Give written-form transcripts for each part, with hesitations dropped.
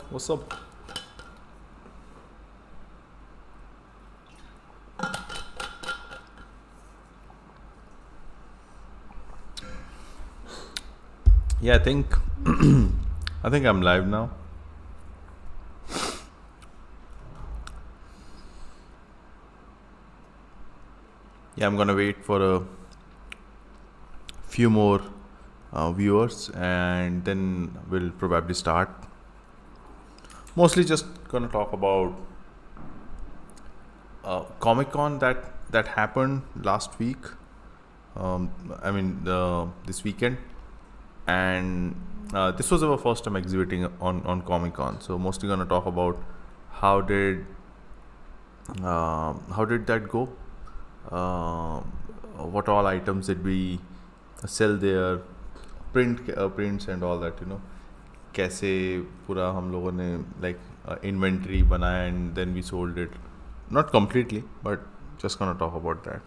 what's up? Yeah, I think I think I'm live now. Yeah, I'm gonna wait for a few more viewers, and then we'll probably start. Mostly just gonna talk about ComicCon that happened last week. I mean, this weekend, and this was our first time exhibiting on Comic Con. So mostly gonna talk about how did that go? What all items did we sell there? Prints and all that. कैसे पूरा हम लोगों ने like inventory बनाया and then we sold it. Not completely, but just gonna talk about that.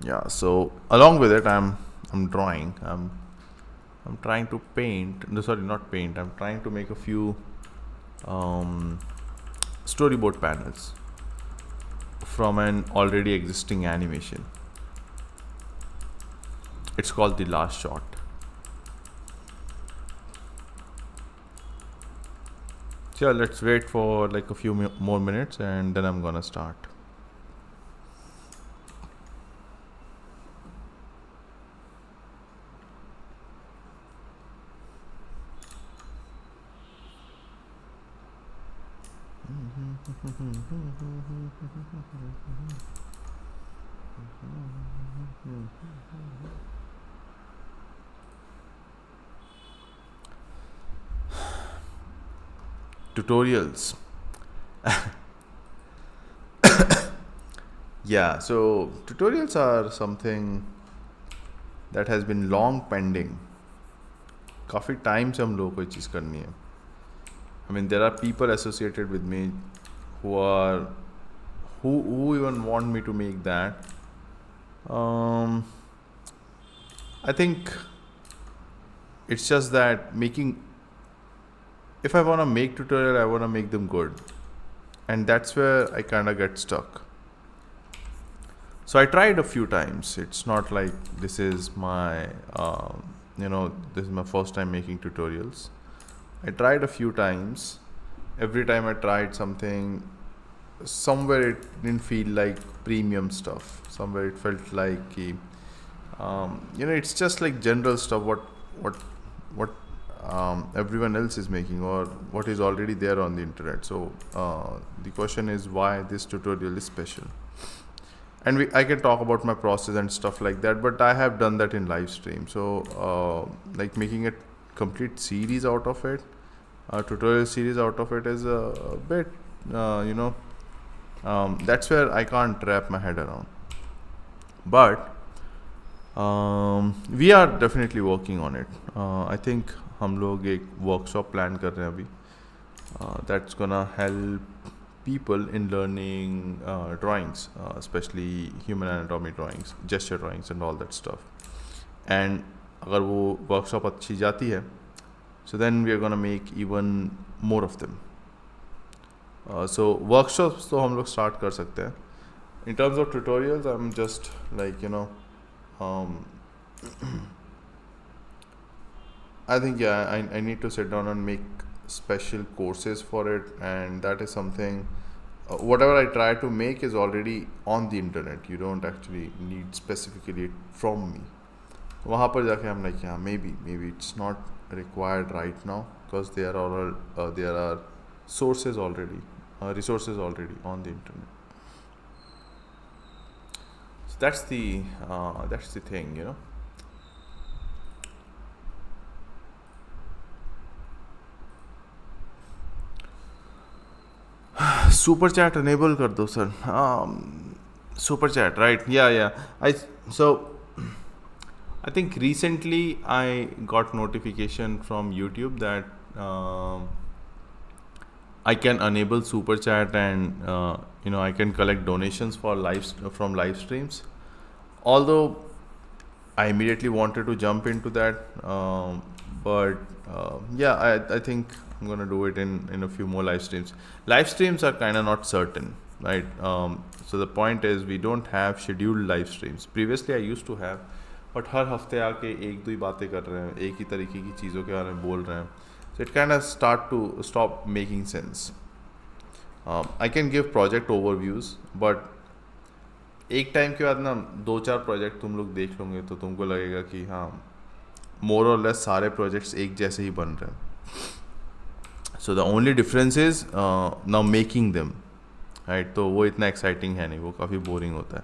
Yeah, so along with it, I'm drawing. I'm trying to paint. No, sorry, not paint. I'm trying to make a few storyboard panels from an already existing animation. It's called The Last Shot. So yeah, let's wait for like a few more minutes and then I'm gonna start. Tutorials. Yeah, so tutorials are something that has been long pending. काफ़ी time से हम लोगों को ये चीज़ करनी है. I mean, there are people associated with me who even want me to make that. I think it's just that if I want to make tutorial, I want to make them good, and that's where I kind of get stuck. So I tried a few times. It's not like this is my this is my first time making tutorials. I tried a few times. Every time I tried something, somewhere it didn't feel like premium stuff. Somewhere it felt like it's just like general stuff. What everyone else is making or what is already there on the internet. So the question is why this tutorial is special. And I can talk about my process and stuff like that, but I have done that in live stream. So like making a complete series out of it, a tutorial series out of it is a bit, that's where I can't wrap my head around. But we are definitely working on it. I think हम लोग एक workshop plan कर रहे हैं अभी. That's gonna help people in learning drawings, especially human anatomy drawings, gesture drawings and all that stuff. And अगर वो workshop अच्छी जाती है, so then we are gonna make even more of them. So workshops तो हम लोग start कर सकते हैं. In terms of tutorials, I'm just like I think I need to sit down and make special courses for it, and that is something whatever I try to make is already on the internet. You don't actually need specifically from me. वहाँ पर जाके I'm like maybe it's not required right now because there are sources already, resources already on the internet. So that's the thing, Super chat enable कर दो sir. Super chat, right? Yeah. I think recently I got notification from YouTube that I can enable super chat and I can collect donations from live streams. Although I immediately wanted to jump into that, But yeah, I think I'm gonna do it in a few more live streams. Live streams are kind of not certain, right? So the point is we don't have scheduled live streams. Previously I used to have, but हर हफ्ते आके एक दो ही बातें कर रहे हैं, एक ही तरीके की चीज़ों के बारे में बोल रहे हैं. So it kind of stop making sense. I can give project overviews, but एक टाइम के बाद ना 2-4 प्रोजेक्ट तुम लोग देख लोगे तो तुमको लगेगा कि हाँ मोर और लेस सारे प्रोजेक्ट्स एक जैसे ही बन रहे हैं. So the only difference is now making them, right. तो वो इतना एक्साइटिंग है नहीं, वो काफ़ी बोरिंग होता है.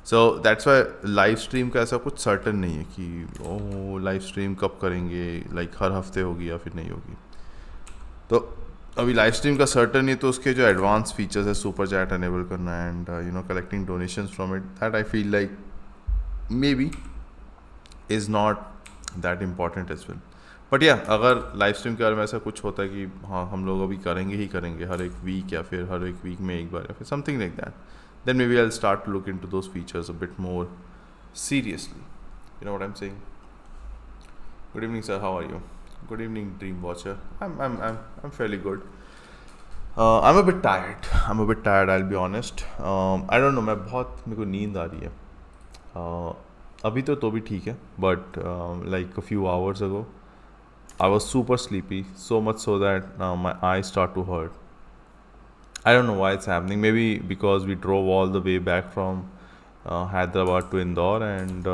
So that's why live stream का ऐसा कुछ सर्टन नहीं है कि ओह लाइव स्ट्रीम कब करेंगे, लाइक हर हफ्ते होगी या फिर नहीं होगी. तो अभी लाइव स्ट्रीम का सर्टन नहीं, तो उसके जो एडवांस फीचर्स है सुपर चैट एनेबल करना and collecting donations from it, that I feel like maybe is not that important as well. But या अगर लाइव स्ट्रीम के बारे में ऐसा कुछ होता है कि हाँ हम लोग अभी करेंगे ही करेंगे हर एक वीक या फिर हर एक वीक में एक बार या फिर something like that, then maybe I'll start to look into those features a bit more seriously. You know what I'm saying? Good evening, sir. How are you? Good evening, Dream Watcher. I'm fairly good. I'm a bit tired. I'll be honest. I don't know. मेरे को नींद आ रही है. अभी तो भी ठीक है. But like a few hours ago, I was super sleepy. So much so that my eyes start to hurt. I don't know why it's happening. Maybe because we drove all the way back from Hyderabad to Indore and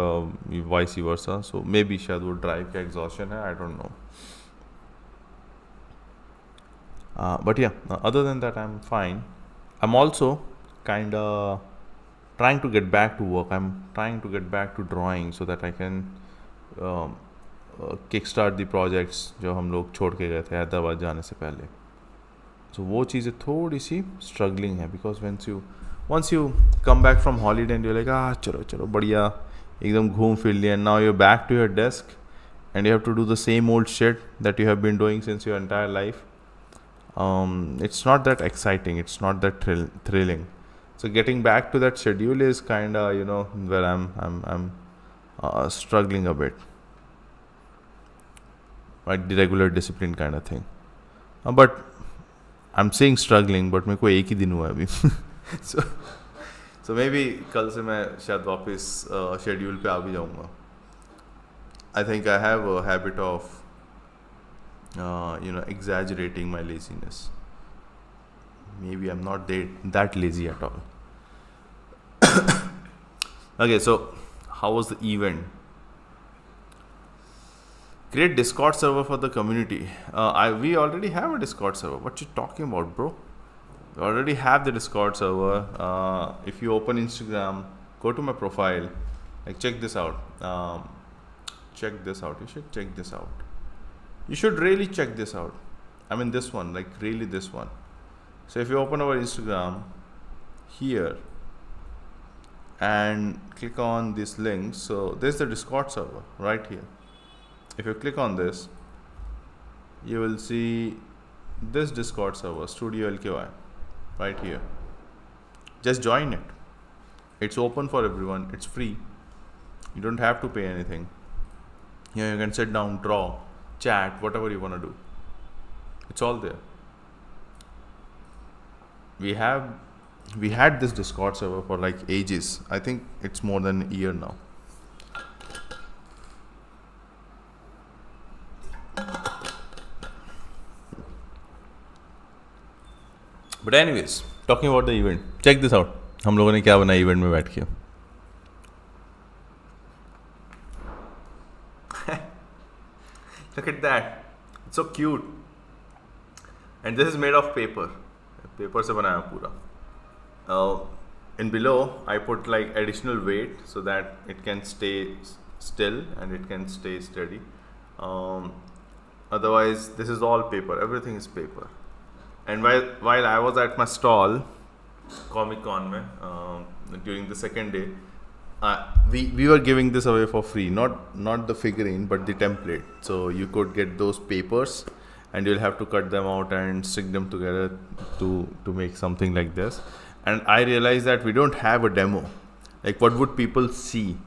vice versa. So maybe शायद वो drive का exhaustion है. I don't know. But yeah, other than that, I'm fine. I'm also kind of trying to get back to work. I'm trying to get back to drawing so that I can kickstart the projects जो हम लोग छोड़ के गए थे हैदराबाद जाने से पहले. So वो चीज़ें थोड़ी सी स्ट्रगलिंग है because once you come back from holiday and you're like चलो बढ़िया एकदम घूम फिर लिया, and now you're back to your desk and you have to do the same old shit that you have been doing since your entire life. It's not that exciting, it's not that thrilling. So getting back to that schedule is kind of where I'm struggling a bit, like the regular discipline kind of thing. But I'm saying struggling, but मेरे को एक ही दिन हुआ है अभी. so maybe कल से मैं शायद वापस शेड्यूल पे आ भी जाऊँगा. I think I have a habit of exaggerating my laziness. Maybe I'm not that lazy at all. Okay, so how was the event? Create Discord server for the community. We already have a Discord server. What you talking about, bro? We already have the Discord server. If you open Instagram, go to my profile. Like check this out. Check this out. You should check this out. You should really check this out. I mean this one, like really this one. So if you open our Instagram here and click on this link, so there's the Discord server right here. If you click on this, you will see this Discord server, Studio LKY, right here. Just join it. It's open for everyone. It's free. You don't have to pay anything. You can sit down, draw, chat, whatever you want to do. It's all there. We had this Discord server for like ages. I think it's more than a year now. But anyways, talking about the event, check this out. हम लोगों ने क्या बनाया event में बैठ के. Look at that. It's so cute. And this is made of paper. Paper से बनाया पूरा. And below I put like additional weight so that it can stay still and it can stay steady. Otherwise, this is all paper. Everything is paper. And while I was at my stall, ComicCon mein, during the second day, we were giving this away for free. Not the figurine, but the template. So you could get those papers, and you'll have to cut them out and stick them together to make something like this. And I realized that we don't have a demo. Like, what would people see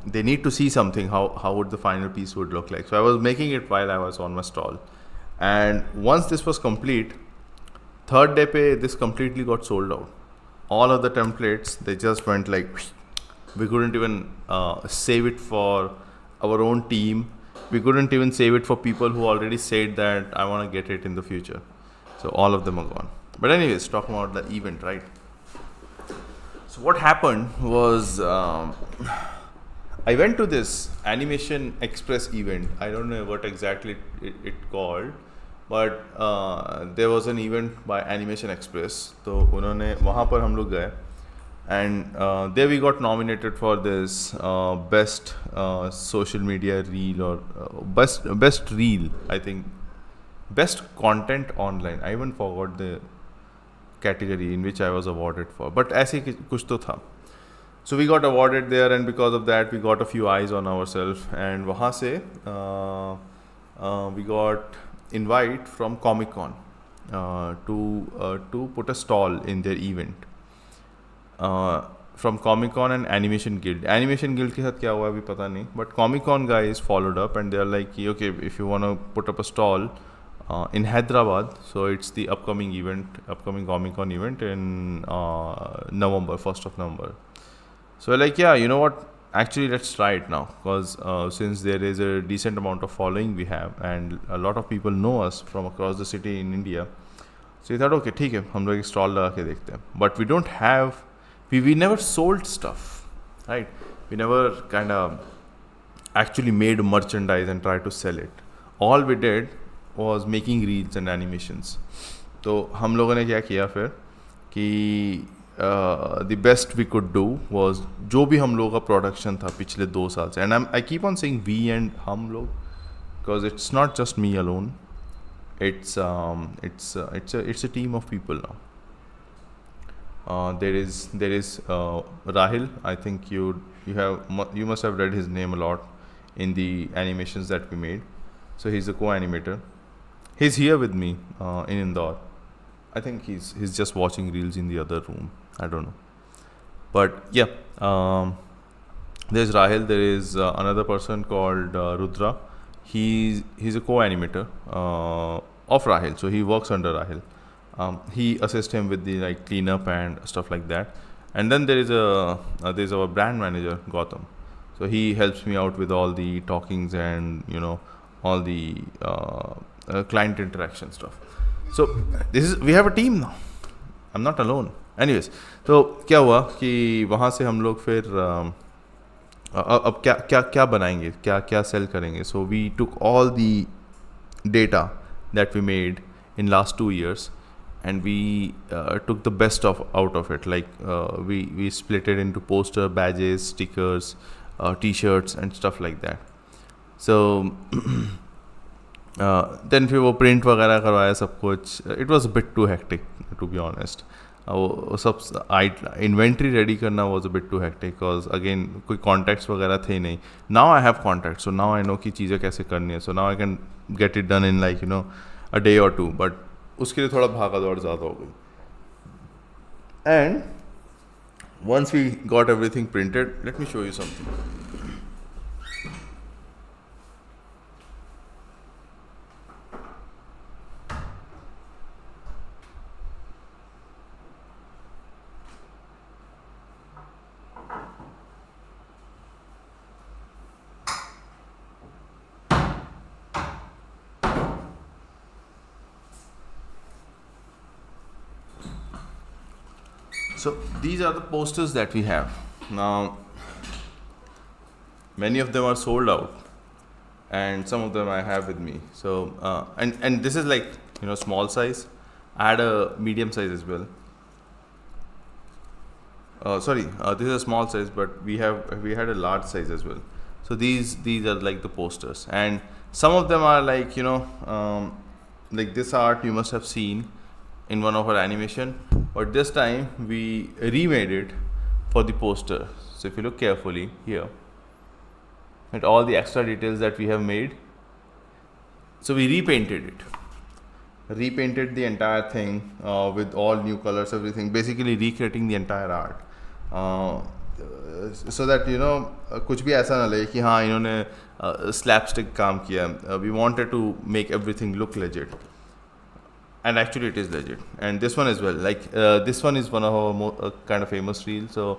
they need to see something, how would the final piece would look like. So I was making it while I was on my stall, and once this was complete, third day pe this completely got sold out. All of the templates, they just went like, we couldn't even save it for our own team. We couldn't even save it for people who already said that I want to get it in the future. So all of them are gone. But anyways, talking about the event, right? So what happened was, I went to this Animation Express event. I don't know what exactly it called, but there was an event by Animation Express. तो उन्होंने वहाँ पर हम लोग गए, and there we got nominated for this best social media reel, or best reel, I think, best content online. I even forgot the category in which I was awarded for, but ऐसे कुछ तो था. So we got awarded there, and because of that we got a few eyes on ourselves, and वहाँ से we got invite from ComicCon to put a stall in their event. From ComicCon and Animation Guild. Animation Guild के साथ क्या हुआ अभी पता नहीं, but ComicCon guys followed up and they're like, okay, if you want to put up a stall in Hyderabad, so it's the upcoming ComicCon event in November, 1st of November. So we're like, yeah, you know what, actually let's try it now, because since there is a decent amount of following we have and a lot of people know us from across the city in India, so we thought, okay, ठीक है, हम लोग एक stall लगा के देखते हैं. But we don't have, we never sold stuff, right? We never kind of actually made merchandise and tried to sell it. All we did was making reels and animations. तो हम लोगों ने क्या किया फिर कि the best we could do was जो भी हम लोगों का production था पिछले 2 साल से, and I keep on saying we and हम लोग, because it's not just me alone. It's a team of people now. There is Rahil. I think you must have read his name a lot in the animations that we made. So he's a co-animator. He's here with me in Indore. I think he's just watching reels in the other room. I don't know. But yeah, there's Rahil. There is another person called Rudra. He's a co-animator of Rahil. So he works under Rahil. He assists him with the cleanup and stuff like that. And then there's our brand manager Gautam. So he helps me out with all the talkings and all the client interaction stuff. So we have a team now. I'm not alone. Anyways, तो क्या हुआ कि वहाँ से हम लोग फिर अब क्या बनाएंगे, क्या sell करेंगे. So we took all the data that we made in last 2 years. And we took the best out of it. We split it into poster, badges, stickers, t-shirts and stuff like that. So then फिर वो print वगैरह करवाया सब कुछ. It was a bit too hectic, to be honest. वो सब inventory ready करना was a bit too hectic, because again कोई contacts वगैरह थे नहीं. Now I have contacts, so now I know कि चीज़ें कैसे करनी है. So now I can get it done in a day or two. But उसके लिए थोड़ा भागा दौड़ ज़्यादा हो गई. And once we got everything printed, let me show you something. So these are the posters that we have. Now, many of them are sold out, and some of them I have with me. So and this is small size. I had a medium size as well. This is a small size, but we had a large size as well. So these are like the posters, and some of them are like this art you must have seen in one of our animation, but this time we remade it for the poster. So if you look carefully here at all the extra details that we have made, so we repainted the entire thing with all new colors, everything, basically recreating the entire art. so that you know कुछ भी ऐसा ना लगे कि हाँ इन्होंने slapstick काम किया. We wanted to make everything look legit. And actually it is legit, and this one as well, like this one is one of our kind of famous reels, so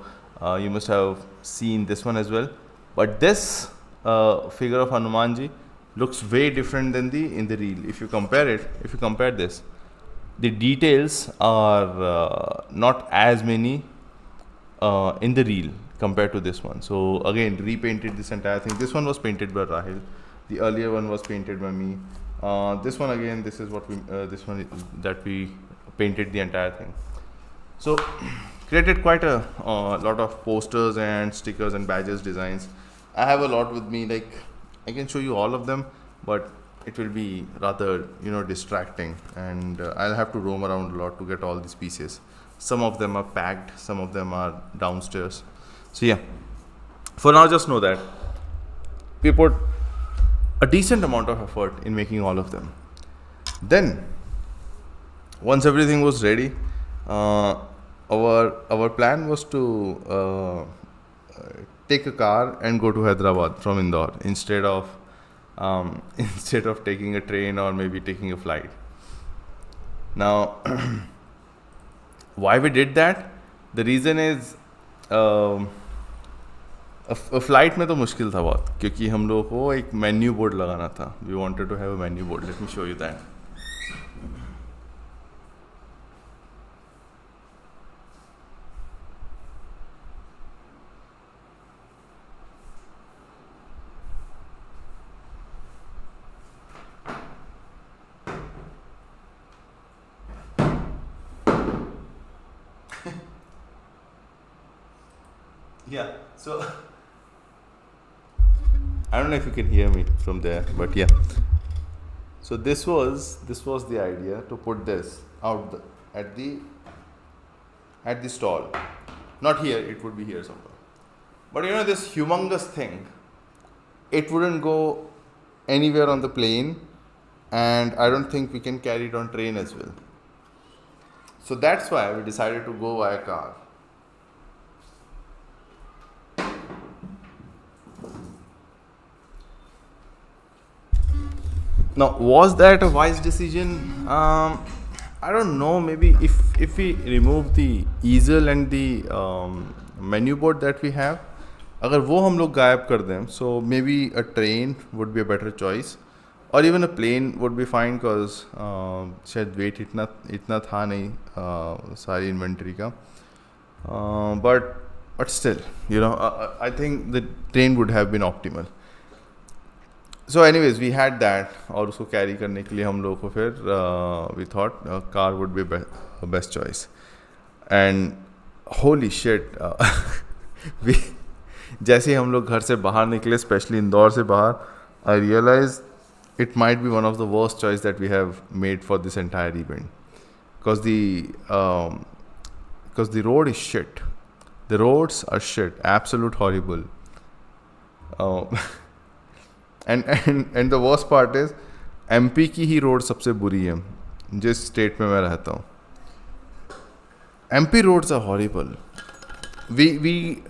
you must have seen this one as well. But this figure of Hanumanji looks way different than the in the reel. If you compare this, the details are not as many in the reel compared to this one. So again, repainted this entire thing. This one was painted by Rahil, the earlier one was painted by me. This one again, this is what we that we painted the entire thing. So created quite a lot of posters and stickers and badges designs. I have a lot with me, like I can show you all of them, but it will be rather distracting, and I'll have to roam around a lot to get all these pieces. Some of them are packed, some of them are downstairs. So yeah, for now just know that we put a decent amount of effort in making all of them. Then once everything was ready, our plan was to take a car and go to Hyderabad from Indore instead of taking a train or maybe taking a flight. Now why we did that? The reason is flight में तो मुश्किल था बहुत, क्योंकि हम लोगों को एक मेन्यू बोर्ड लगाना था. We wanted to have a menu board. Let me show you that. Yeah, so I don't know if you can hear me from there, but yeah. So this was the idea, to put this out at the stall. Not here, it would be here somewhere. But this humongous thing, it wouldn't go anywhere on the plane, and I don't think we can carry it on train as well. So that's why we decided to go via car. Now, was that a wise decision? I don't know. Maybe if we remove the easel and the menu board that we have, अगर वो हम लोग गायब कर दें, so maybe a train would be a better choice, or even a plane would be fine, because शायद weight इतना था नहीं सारी inventory का. But still, I think the train would have been optimal. So anyways, we had that, और उसको carry करने के लिए हम लोगों को फिर we thought car would be best choice. And holy shit, we जैसे ही हम लोग घर से बाहर निकले, स्पेशली इंदौर से बाहर, I realized it might be one of the worst choice that we have made for this entire event, because the road is shit. The roads are shit, absolute horrible. And the worst part is, MP की ही road सबसे बुरी है, जिस state में मैं रहता हूँ. MP roads are horrible. We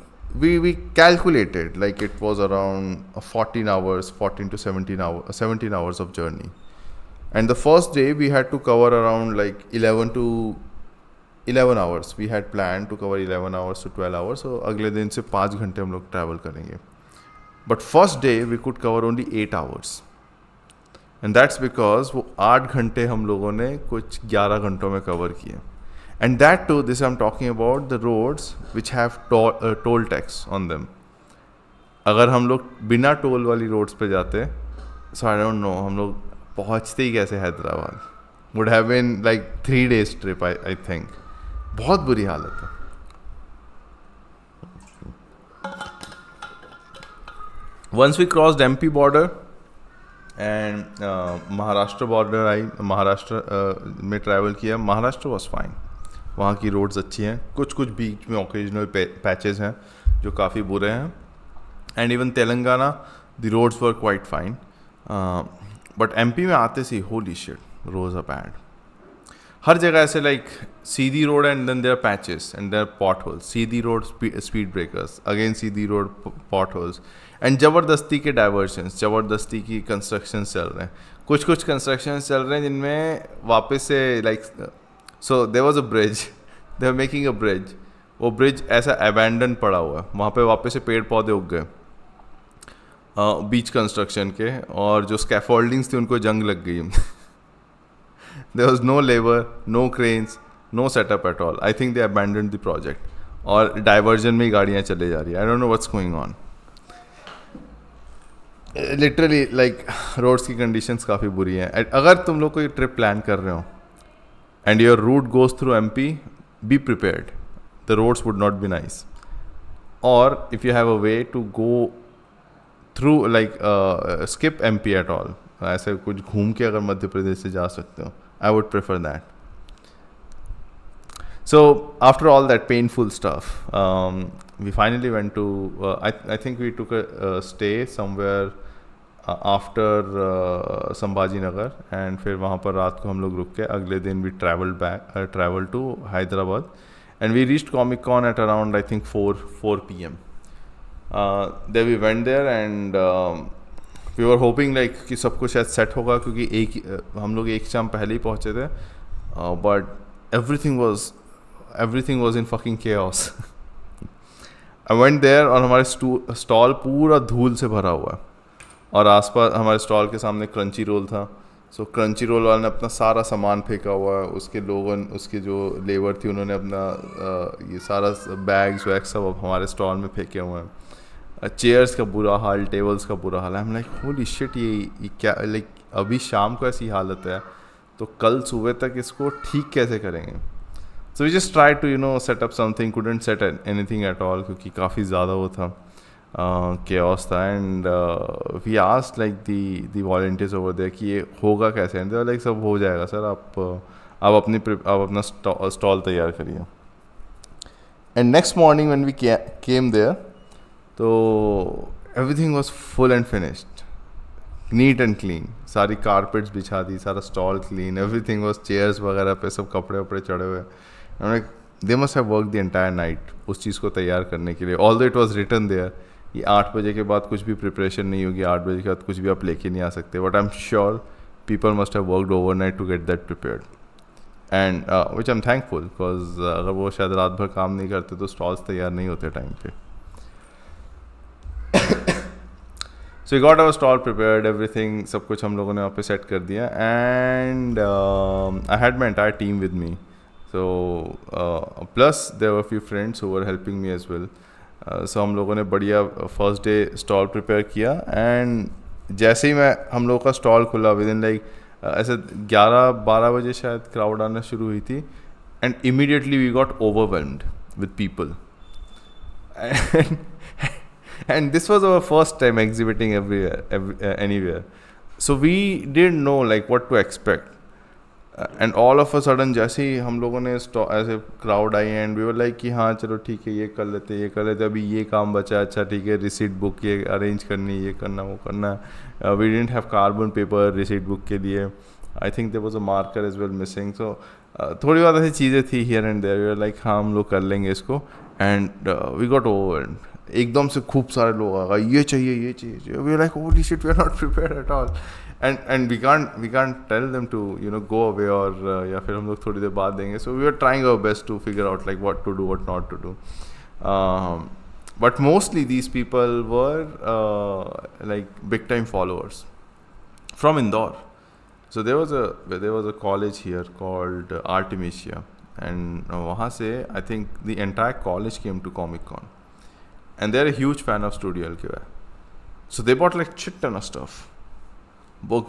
calculated, like it was around 14 to 17 hours of journey. And the first day we had to cover around like 11 hours. We had planned to cover 11 hours to 12 hours. So अगले दिन से 5 घंटे हम लोग travel करेंगे. But first day we could cover only 8 hours. And that's because वो 8 घंटे हम लोगों ने कुछ 11 घंटों में cover किए. And that too, this I'm talking about the roads which have toll tax on them. अगर हम लोग बिना टोल वाली रोड्स पे जाते, so I don't know, हम लोग पहुँचते ही कैसे Hyderabad. Would have been like 3 days trip, I think. बहुत बुरी हालत है. Once we crossed MP border and Maharashtra border आई, महाराष्ट्र में ट्रैवल किया. Maharashtra was fine. वहाँ की रोड्स अच्छी हैं. कुछ बीच में ओकेजनल पैचेस हैं जो काफ़ी बुरे हैं. And even Telangana the roads were quite fine. But MP में आते सी holy shit, roads are bad. हर जगह ऐसे लाइक सीधी road and then there are patches and there are pothole, सीधी रोड स्पीड ब्रेकर्स, अगेन सीधी रोड पॉट होल्स, एंड ज़बरदस्ती के डाइवर्शंस, ज़बरदस्ती की कंस्ट्रक्शन चल रहे हैं. कुछ कंस्ट्रक्शन चल रहे हैं जिनमें वापस से like, so there was a bridge, they are making a bridge, वो ब्रिज ऐसा अबैंडन पड़ा हुआ है, वहाँ पे वापस से पेड़ पौधे उग गए बीच कंस्ट्रक्शन के, और जो स्कैफोल्डिंग्स थी उनको जंग लग गई. There was no labor, no cranes, no setup at all. I think they abandoned the project. और डाइवर्जन में ही गाड़ियाँ चले जा रही है. I don't know what's going on. Literally like roads की कंडीशंस काफ़ी बुरी हैं. अगर तुम लोग कोई ट्रिप प्लान कर रहे हो and your route goes through MP, be prepared. The roads would not be nice. Or if you have a way to go through like skip MP at all, ऐसे कुछ घूम के अगर मध्य प्रदेश से जा सकते हो, I would prefer that. So after all that painful stuff, we finally went to, I think we took a stay somewhere after Sambhaji Nagar, and फिर वहाँ पर रात को हम लोग रुक के अगले दिन we traveled to Hyderabad, and we reached ComicCon at around I think 4 p.m. Then we went there and we were hoping like कि सब कुछ शायद सेट होगा, क्योंकि हम लोग एक शाम पहले ही पहुँचे थे, but everything was in fucking chaos. I went there और हमारे स्टॉल पूरा धूल से भरा हुआ है, और आसपास हमारे स्टॉल के सामने क्रंची रोल था. सो क्रंची रोल वाले ने अपना सारा सामान फेंका हुआ है, उसके जो लेबर थी उन्होंने अपना ये सारा बैग्स वैग सब हमारे स्टॉल में फेंके हुए हैं. चेयर्स का बुरा हाल, टेबल्स का बुरा हाल है. हम लाइक होली शिट, ये क्या, लाइक अभी शाम को ऐसी हालत है तो कल सुबह तक इसको ठीक कैसे करेंगे. So we just try to set up something, couldn't set anything at all, क्योंकि काफ़ी ज़्यादा वो था, chaos था. And we asked like the volunteers over there कि ये होगा कैसे, एंड दे वर लाइक सब हो जाएगा सर, आप अपना स्टॉल तैयार करिए. And next morning when we came there, तो everything was full and finished, neat and clean, सारी कारपेट्स बिछा दी, सारा stall clean, everything was, chairs वगैरह पे सब कपड़े वपड़े चढ़े हुए. They must have work the entire night उस चीज़ को तैयार करने के लिए. Although it was written there कि 8 बजे के बाद कुछ भी प्रिपरेशन नहीं होगी, 8 बजे के बाद कुछ भी आप लेके नहीं आ सकते, but I am sure people must have worked overnight to get that prepared, and which I am thankful, because अगर वो शायद रात भर काम नहीं करते तो स्टॉल्स तैयार नहीं होते टाइम पे. So we got our stall prepared, everything, सब कुछ हम लोगों ने वहाँ पे सेट कर दिया, and I had my entire team with me. So plus there were a few friends who were helping me as well. So हम लोगों ने बढ़िया फर्स्ट डे स्टॉल प्रिपेयर किया, and जैसे ही हम लोगों का स्टॉल खुला, विद इन लाइक ऐसे 11-12 बजे शायद क्राउड आना शुरू हुई थी, and immediately we got overwhelmed with people. And this was our first time exhibiting anywhere, so we didn't know like what to expect, and all of a sudden जैसे ही हम लोगों ने ऐसे crowd I, and we were like कि हाँ चलो ठीक है, ये कर लेते, अभी ये काम बचा, अच्छा ठीक है, रिसीट बुक ये अरेंज करनी, ये करना वो करना. We didn't have carbon paper receipt book के लिए. I think there was a marker as well missing, so थोड़ी बहुत ऐसी चीज़ें थी here and there. We were like हाँ हम लोग कर लेंगे इसको, and we got overwhelmed. एकदम से खूब सारे लोग आ गए, ये चाहिए. We were like holy shit, we are not prepared at all, and we can't tell them to go away, or या फिर हम लोग थोड़ी देर बाद देंगे. So we were trying our best to figure out like what to do, what not to do. But mostly these people were like big time followers from Indore. So there was a college here called Artemisia, and वहाँ से I think the entire college came to ComicCon. And they're a huge fan of Studio LQA. So they bought like shit ton of stuff. We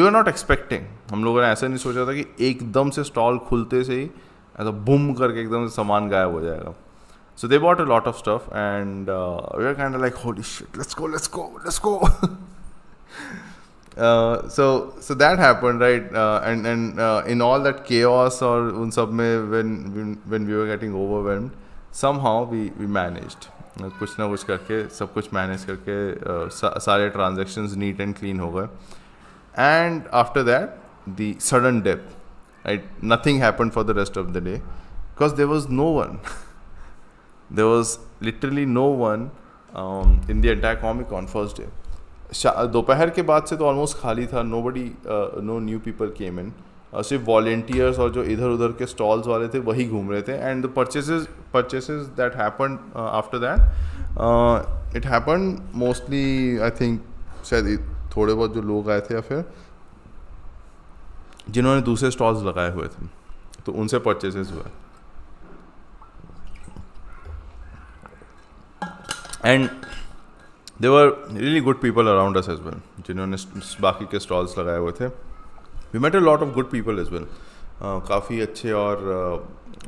were not expecting. हम लोगों ने ऐसा नहीं सोचा था कि एकदम से स्टॉल खुलते से ही ऐसा बूम करके एकदम से सामान गायब हो जाएगा. So they bought a lot of stuff, and we were kind of like holy shit, let's go. So that happened, right? And in all that chaos और उन सब में when we were getting overwhelmed, somehow we managed, कुछ ना कुछ करके सब कुछ मैनेज करके सारे ट्रांजेक्शन्स नीट एंड क्लीन हो गए. And after that the sudden dip. Right, nothing happened for the rest of the day because there was no one. There was literally no one in the entire ComicCon first day. दोपहर के बाद से तो almost खाली था. Nobody, no new people came in. सिर्फ volunteers और जो इधर उधर के स्टॉल्स वाले थे वही घूम रहे थे. And the purchases that happen after that, it happen mostly, I think शायद थोड़े बहुत जो लोग आए थे या फिर जिन्होंने दूसरे स्टॉल्स लगाए हुए थे तो उनसे परचेसेस हुए. And there were really good people around us as well जिन्होंने बाकी के स्टॉल्स लगाए हुए थे. We met a lot of good people as well. काफ़ी अच्छे और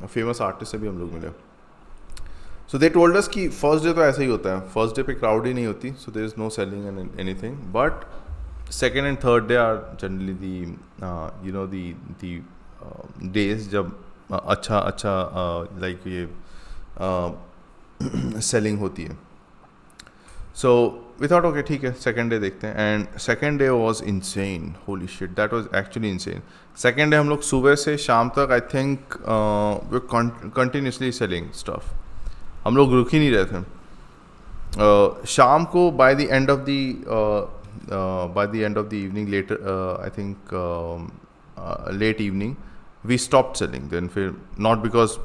फेमस आर्टिस्ट से भी हम लोग मिले. सो दे टोल्ड अस कि फर्स्ट डे तो ऐसा ही होता है, फर्स्ट डे पे क्राउड ही नहीं होती, so there is no selling and anything. But second and third day are generally the days जब अच्छा like ये selling होती है. So we thought okay ठीक है second day देखते हैं. And second day was insane. Holy shit, that was actually insane. Second day हम लोग सुबह से शाम तक I think we continuously selling stuff. हम लोग रुक ही नहीं रहे थे. शाम को by the end of the evening, later I think late evening, we stopped selling. Then not because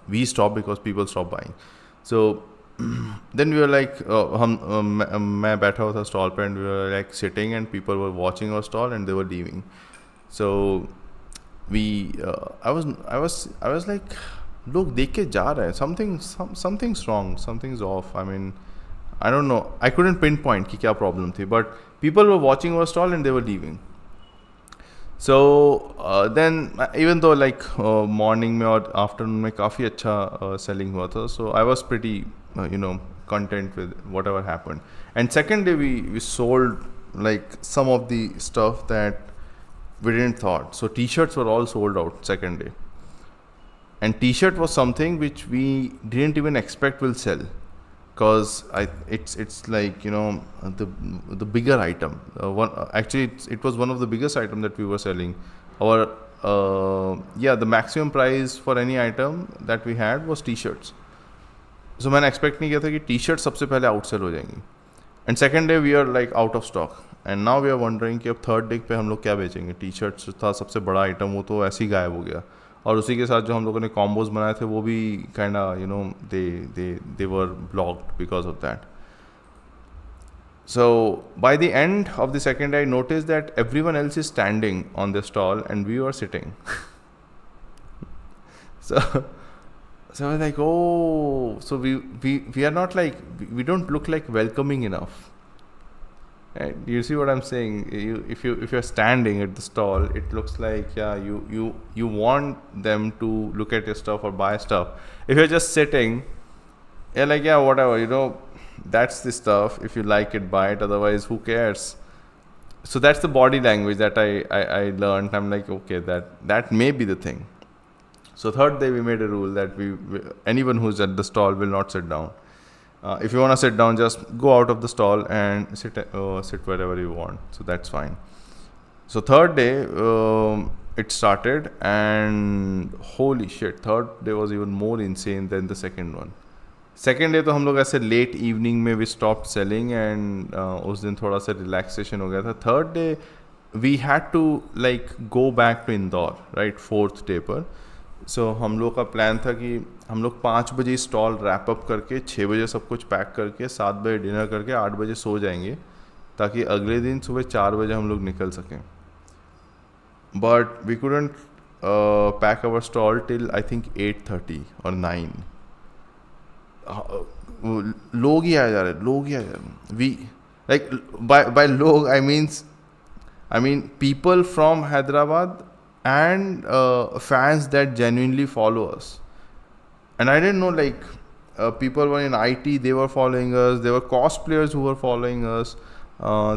we stopped, because people stopped buying. So then we were like मैं बैठा हुआ था stall पे and we were like sitting and people were watching our stall and they were leaving. So we I was like लोग देख के जा रहे हैं, something's wrong, something's off. I mean, I don't know. I couldn't pinpoint कि क्या problem थी, but people were watching our stall and they were leaving. So then even though like morning में और afternoon में काफ़ी अच्छा selling हुआ था, so I was pretty content with whatever happened. And second day we sold like some of the stuff that we didn't thought. So t-shirts were all sold out second day. And t-shirt was something which we didn't even expect will sell. Because it's like the bigger item. Actually it was one of the biggest item that we were selling. Our the maximum price for any item that we had was t-shirts. So मैंने expect नहीं किया था कि t-shirts सबसे पहले outsell हो जाएंगी. And second day we are like out of stock. And now we are wondering कि अब third day पे हम लोग क्या बेचेंगे. t-shirts था सबसे बड़ा item, वो तो ऐसे ही गायब हो गया. और उसी के साथ जो हम लोगों ने कॉम्बोज बनाए थे वो भी kinda they were blocked because of that. So by the end of the second day I noticed that everyone else is standing on the stall and we were sitting. So I was like, oh, so we are not like, we don't look like welcoming enough. Right? You see what I'm saying? If you're standing at the stall, it looks like you want them to look at your stuff or buy stuff. If you're just sitting, you're like whatever, that's the stuff. If you like it, buy it. Otherwise, who cares? So that's the body language that I learned. I'm like, okay, that may be the thing. So third day we made a rule that anyone who's at the stall will not sit down. If you want to sit down, just go out of the stall and sit wherever you want. So that's fine. So third day it started, and holy shit, third day was even more insane than the second one. Second day तो हम लोग ऐसे late evening में we stopped selling and उस दिन थोड़ा सा relaxation हो गया था. Third day we had to like go back to Indore, right? Fourth day पर. So हम लोग का प्लान था कि हम लोग 5 बजे स्टॉल रैप अप करके 6 बजे सब कुछ पैक करके 7 बजे डिनर करके 8 बजे सो जाएंगे ताकि अगले दिन सुबह 4 बजे हम लोग निकल सकें. But we couldn't pack our stall till I think 8:30 और 9. लोग ही आ जा रहे. वी लाइक बाय लोग I mean people from Hyderabad and fans that genuinely follow us. And I didn't know like people were in IT, they were following us. There were cosplayers who were following us.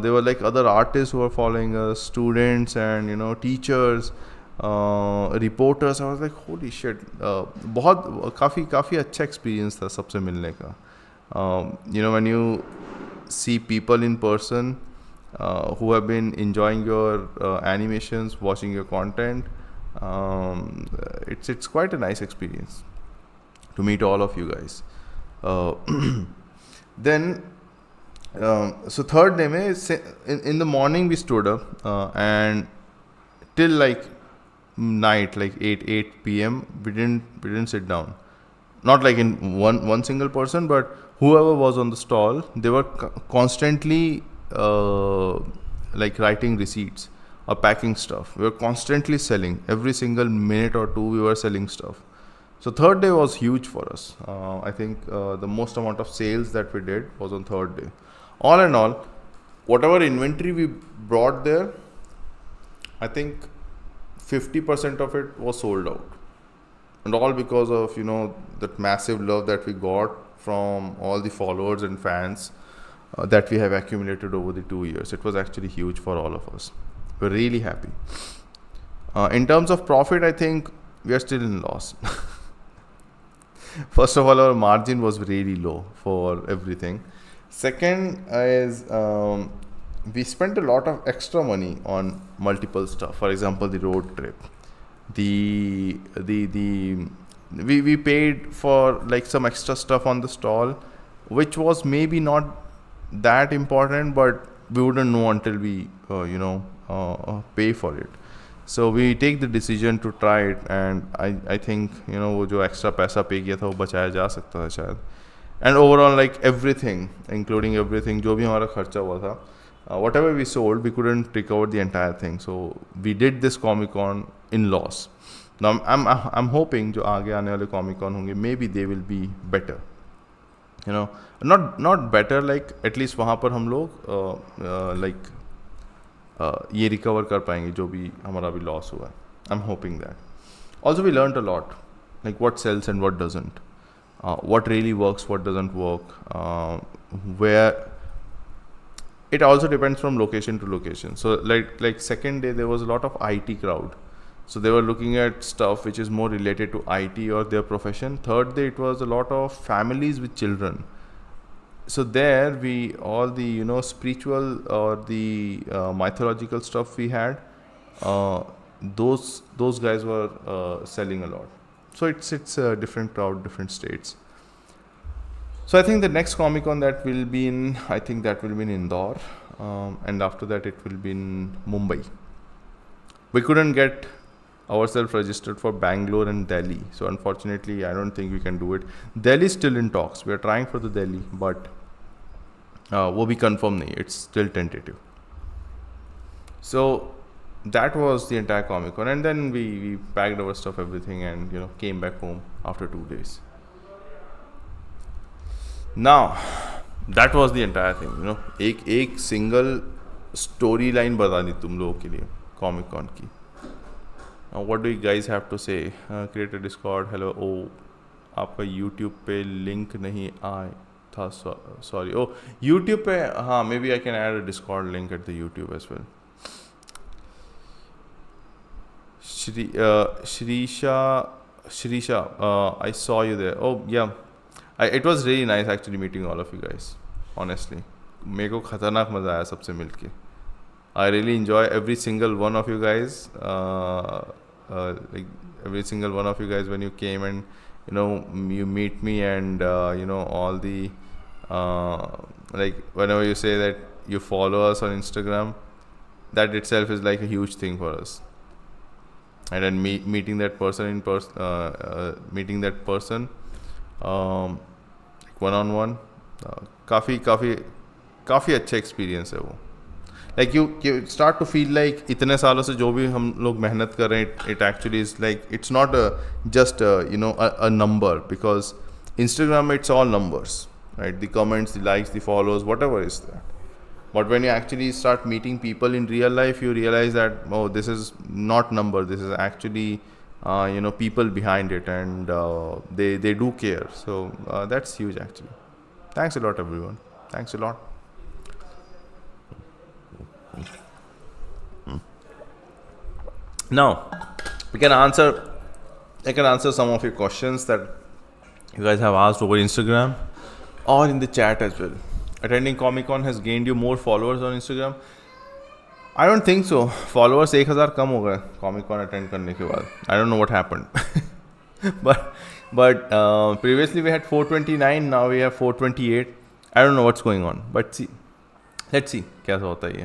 There were like other artists who were following us, students and teachers, reporters. I was like, holy shit, बहुत काफ़ी अच्छा experience था सबसे मिलने का. When you see people in person, who have been enjoying your animations, watching your content. It's quite a nice experience to meet all of you guys. Then so third day mein, in the morning we stood up and till like night, like 8 p.m. we didn't sit down. Not like in one single person, but whoever was on the stall, they were constantly like writing receipts or packing stuff. We were constantly selling. Every single minute or two we were selling stuff. So third day was huge for us. I think the most amount of sales that we did was on third day. All in all, whatever inventory we brought there, I think 50% of it was sold out. And all because of, that massive love that we got from all the followers and fans that we have accumulated over the 2 years. It was actually huge for all of us. We're really happy. In terms of profit, I think we are still in loss. First of all, our margin was really low for everything. Second is we spent a lot of extra money on multiple stuff. For example, the road trip. We paid for like some extra stuff on the stall, which was maybe not that important, but we wouldn't know until we pay for it. So we take the decision to try it, and I think वो जो extra पैसा pay किया था वो बचाया जा सकता था शायद. And overall, like everything, including everything, जो भी हमारा खर्चा हुआ था, whatever we sold, we couldn't recover the entire thing. So we did this ComicCon in loss. Now I'm hoping जो आगे आने वाले ComicCon होंगे, maybe they will be better. Not better, like at least वहाँ पर हम लोग ये रिकवर कर पाएंगे जो भी हमारा अभी लॉस हुआ है. I'm hoping that. Also, we learned a lot, like what sells and what doesn't, what really works, what doesn't work, where it also depends from location to location. So like second day there was a lot of IT crowd, so they were looking at stuff which is more related to IT or their profession. Third day it was a lot of families with children. So there all the spiritual or the mythological stuff we had, those guys were selling a lot. So it's a different crowd, different states. So I think the next Comic-Con that will be in, Indore, and after that it will be in Mumbai. We couldn't get ourselves registered for Bangalore and Delhi, so unfortunately I don't think we can do it. Delhi is still in talks. We are trying for the Delhi, but वो भी confirm नहीं. It's still tentative. So that was the entire Comic-Con, and then we packed our stuff, everything, and came back home after 2 days. Now that was the entire thing. एक single storyline बता दी तुम लोगों के लिए Comic-Con की. Now what do you guys have to say? Create a Discord. Hello. Oh, आपका YouTube पे link नहीं आया था. Sorry. Oh, YouTube पे हाँ, maybe I can add a Discord link at the YouTube as well. Shrisha, I saw you there. Oh yeah, it was really nice actually meeting all of you guys. Honestly, मेरे को खतरनाक मज़ा आया सबसे मिलके. I really enjoy every single one of you guys. Like every single one of you guys when you came and you meet me, and all the like whenever you say that you follow us on Instagram, that itself is like a huge thing for us. And then meeting that person one-on-one, काफ़ी अच्छा experience है वो. Like you start to feel like इतने सालों से जो भी हम लोग मेहनत कर रहे हैं, it actually is like it's not just a number, because Instagram it's all numbers, right? The comments, the likes, the follows, whatever is that. But when you actually start meeting people in real life, you realize that this is not number. This is actually people behind it, and they do care. So that's huge actually. Thanks a lot, everyone. Thanks a lot. Now I can answer some of your questions that you guys have asked over Instagram or in the chat as well. Attending Comic-Con has gained you more followers on Instagram. I don't think so. Followers 1000 कम हो गए comic cone attend करने के बाद. I don't know what happened. but previously we had 429, now we have 428. I don't know what's going on, but see, let's see कैसा होता है ये.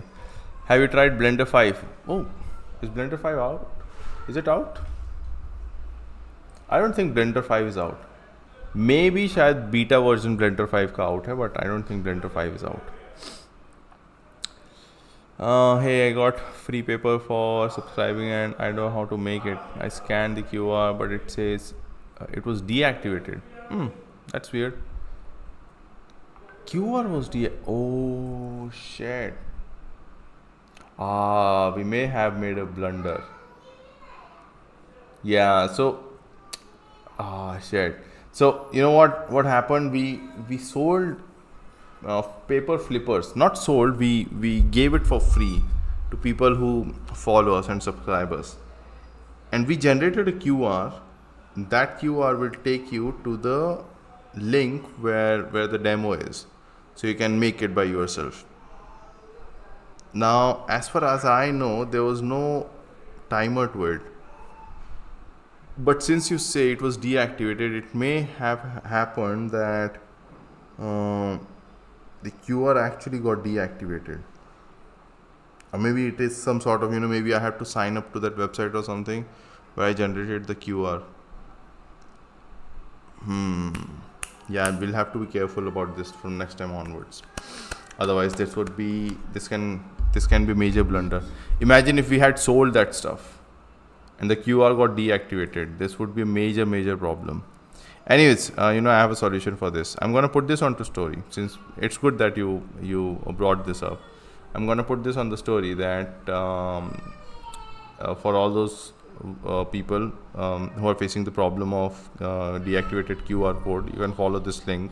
Have you tried Blender 5? Oh, is Blender 5 out? Is it out? I don't think Blender 5 is out. Maybe शायद beta version Blender 5 का out है, but I don't think Blender 5 is out. Hey, I got free paper for subscribing and I don't know how to make it. I scanned the QR, but it says it was deactivated. That's weird. QR was oh shit. We may have made a blunder. Yeah, so shit. So you know what happened? We sold paper flippers. Not sold. We gave it for free to people who follow us and subscribe us. And we generated a QR. That QR will take you to the link where the demo is, so you can make it by yourself. Now, as far as I know, there was no timer to it. But since you say it was deactivated, it may have happened that the QR actually got deactivated. Or maybe it is some sort of, maybe I have to sign up to that website or something where I generated the QR. Yeah, we'll have to be careful about this from next time onwards. Otherwise, this can be major blunder. Imagine if we had sold that stuff and the QR got deactivated. This would be a major problem. Anyways, I have a solution for this. I'm gonna put this onto story, since it's good that you brought this up. I'm gonna put this on the story that for all those people who are facing the problem of deactivated QR code, you can follow this link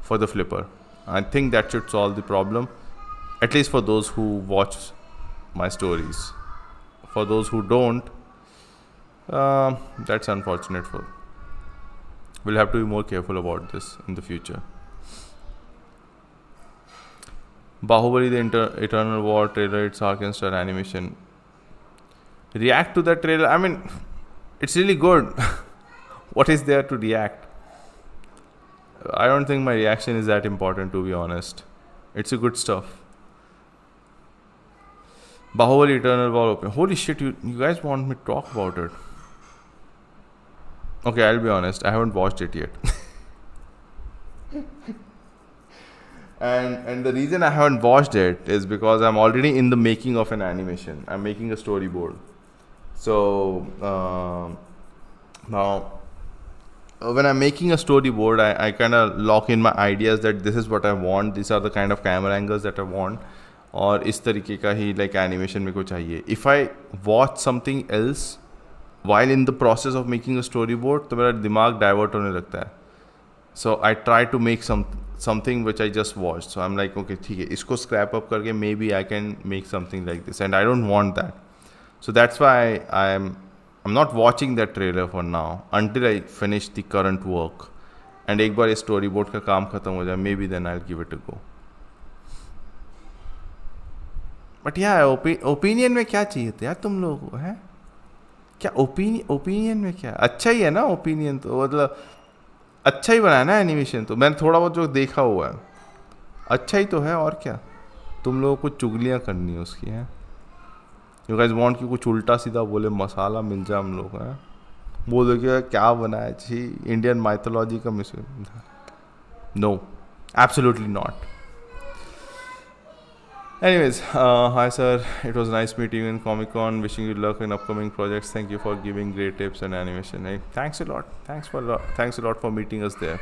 for the flipper. I think that should solve the problem, at least for those who watch my stories. For those who don't, that's unfortunate. We'll have to be more careful about this in the future. Bahubali the Eternal War trailer, its arc and style animation. React to that trailer. I mean, it's really good. What is there to react? I don't think my reaction is that important, to be honest. It's a good stuff. Bahubali Eternal War open. Holy shit, you guys want me to talk about it? Okay, I'll be honest. I haven't watched it yet. And the reason I haven't watched it is because I'm already in the making of an animation. I'm making a storyboard. So now when I'm making a storyboard, I kind of lock in my ideas that this is what I want. These are the kind of camera angles that I want. और इस तरीके का ही like animation मेरे को चाहिए. If I watch something else while in the process of making a storyboard, तो मेरा दिमाग divert होने लगता है. So I try to make something which I just watched. So I'm like, okay, ठीक है, इसको scrap up करके maybe I can make something like this, and I don't want that. So that's why I'm not watching that trailer for now until I finish the current work. And एक बार ये storyboard का काम खत्म हो जाए, maybe then I'll give it a go. But yeah, opinion में क्या चाहिए था यार तुम लोगों को, है क्या? ओपिनियन में क्या अच्छा ही है ना? ओपिनियन तो मतलब अच्छा ही बनाया ना एनिमेशन. तो मैंने थोड़ा बहुत जो देखा हुआ है अच्छा ही तो है, और क्या? तुम लोगों को चुगलियाँ करनी है उसकी, है? यू गाइस वांट कि कुछ उल्टा सीधा बोले, मसाला मिल जाए हम लोग, है? बोलो कि क्या बनाया जी, इंडियन माइथोलॉजी का miss. No, absolutely not. Anyways, hi sir, it was nice meeting you in ComicCon. Wishing you luck in upcoming projects. Thank you for giving great tips and animation. Hey, thanks a lot. Thanks a lot for meeting us there.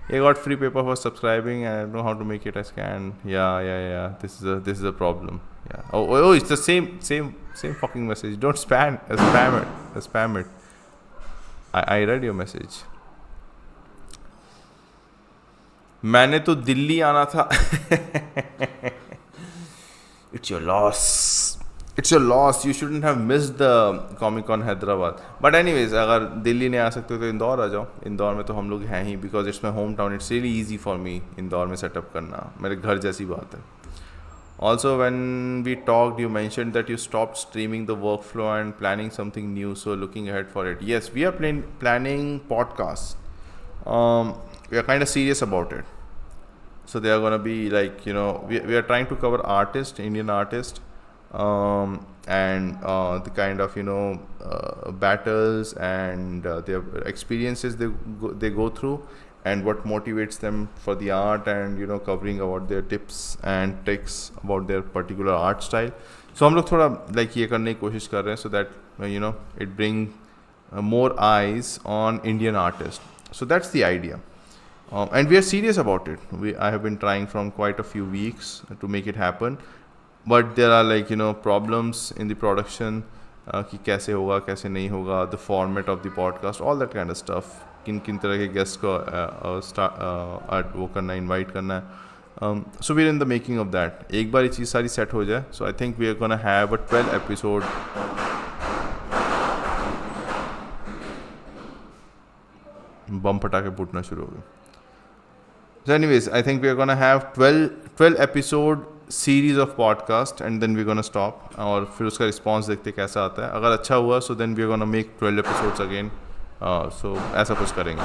I got free paper for subscribing and I don't know how to make it. I scan. Yeah. This is a problem. Yeah. Oh, it's the same fucking message. Don't spam it. I read your message. मैंने तो दिल्ली आना था. It's your loss. You shouldn't have missed the ComicCon Hyderabad. But anyways, अगर दिल्ली नहीं आ सकते तो इंदौर आ जाओ. इंदौर में तो हम लोग हैं ही, because it's my hometown. It's really easy for me Indore में सेटअप करना. मेरे घर जैसी बात है. Also, when we talked, you mentioned that you stopped streaming the workflow and planning something new. So looking ahead for it. Yes, we are planning podcasts. We are kind of serious about it. So they are going to be like, we are trying to cover artists, Indian artists, and the kind of, battles and their experiences they go through, and what motivates them for the art, and covering about their tips and tricks about their particular art style. So हम लोग थोड़ा like ये करने की कोशिश कर रहे हैं, so that it bring more eyes on Indian artists. So that's the idea. And we are serious about it. I have been trying from quite a few weeks to make it happen, but there are like problems in the production, कि कैसे होगा कैसे नहीं होगा, the format of the podcast, all that kind of stuff. किन तरह के guest को वो करना है, इनवाइट करना है. So we're in the making of that. एक बार ये चीज़ सारी सेट हो जाए, so I think we are gonna have a 12 episode. बम फटाके फूटना शुरू हो गए. So anyways, I think we are gonna have 12 episode series of podcast, and then we're gonna stop. और फिर उसका response देखते कैसा आता है. अगर अच्छा हुआ, so then we're gonna make 12 episodes again. So ऐसा कुछ करेंगे.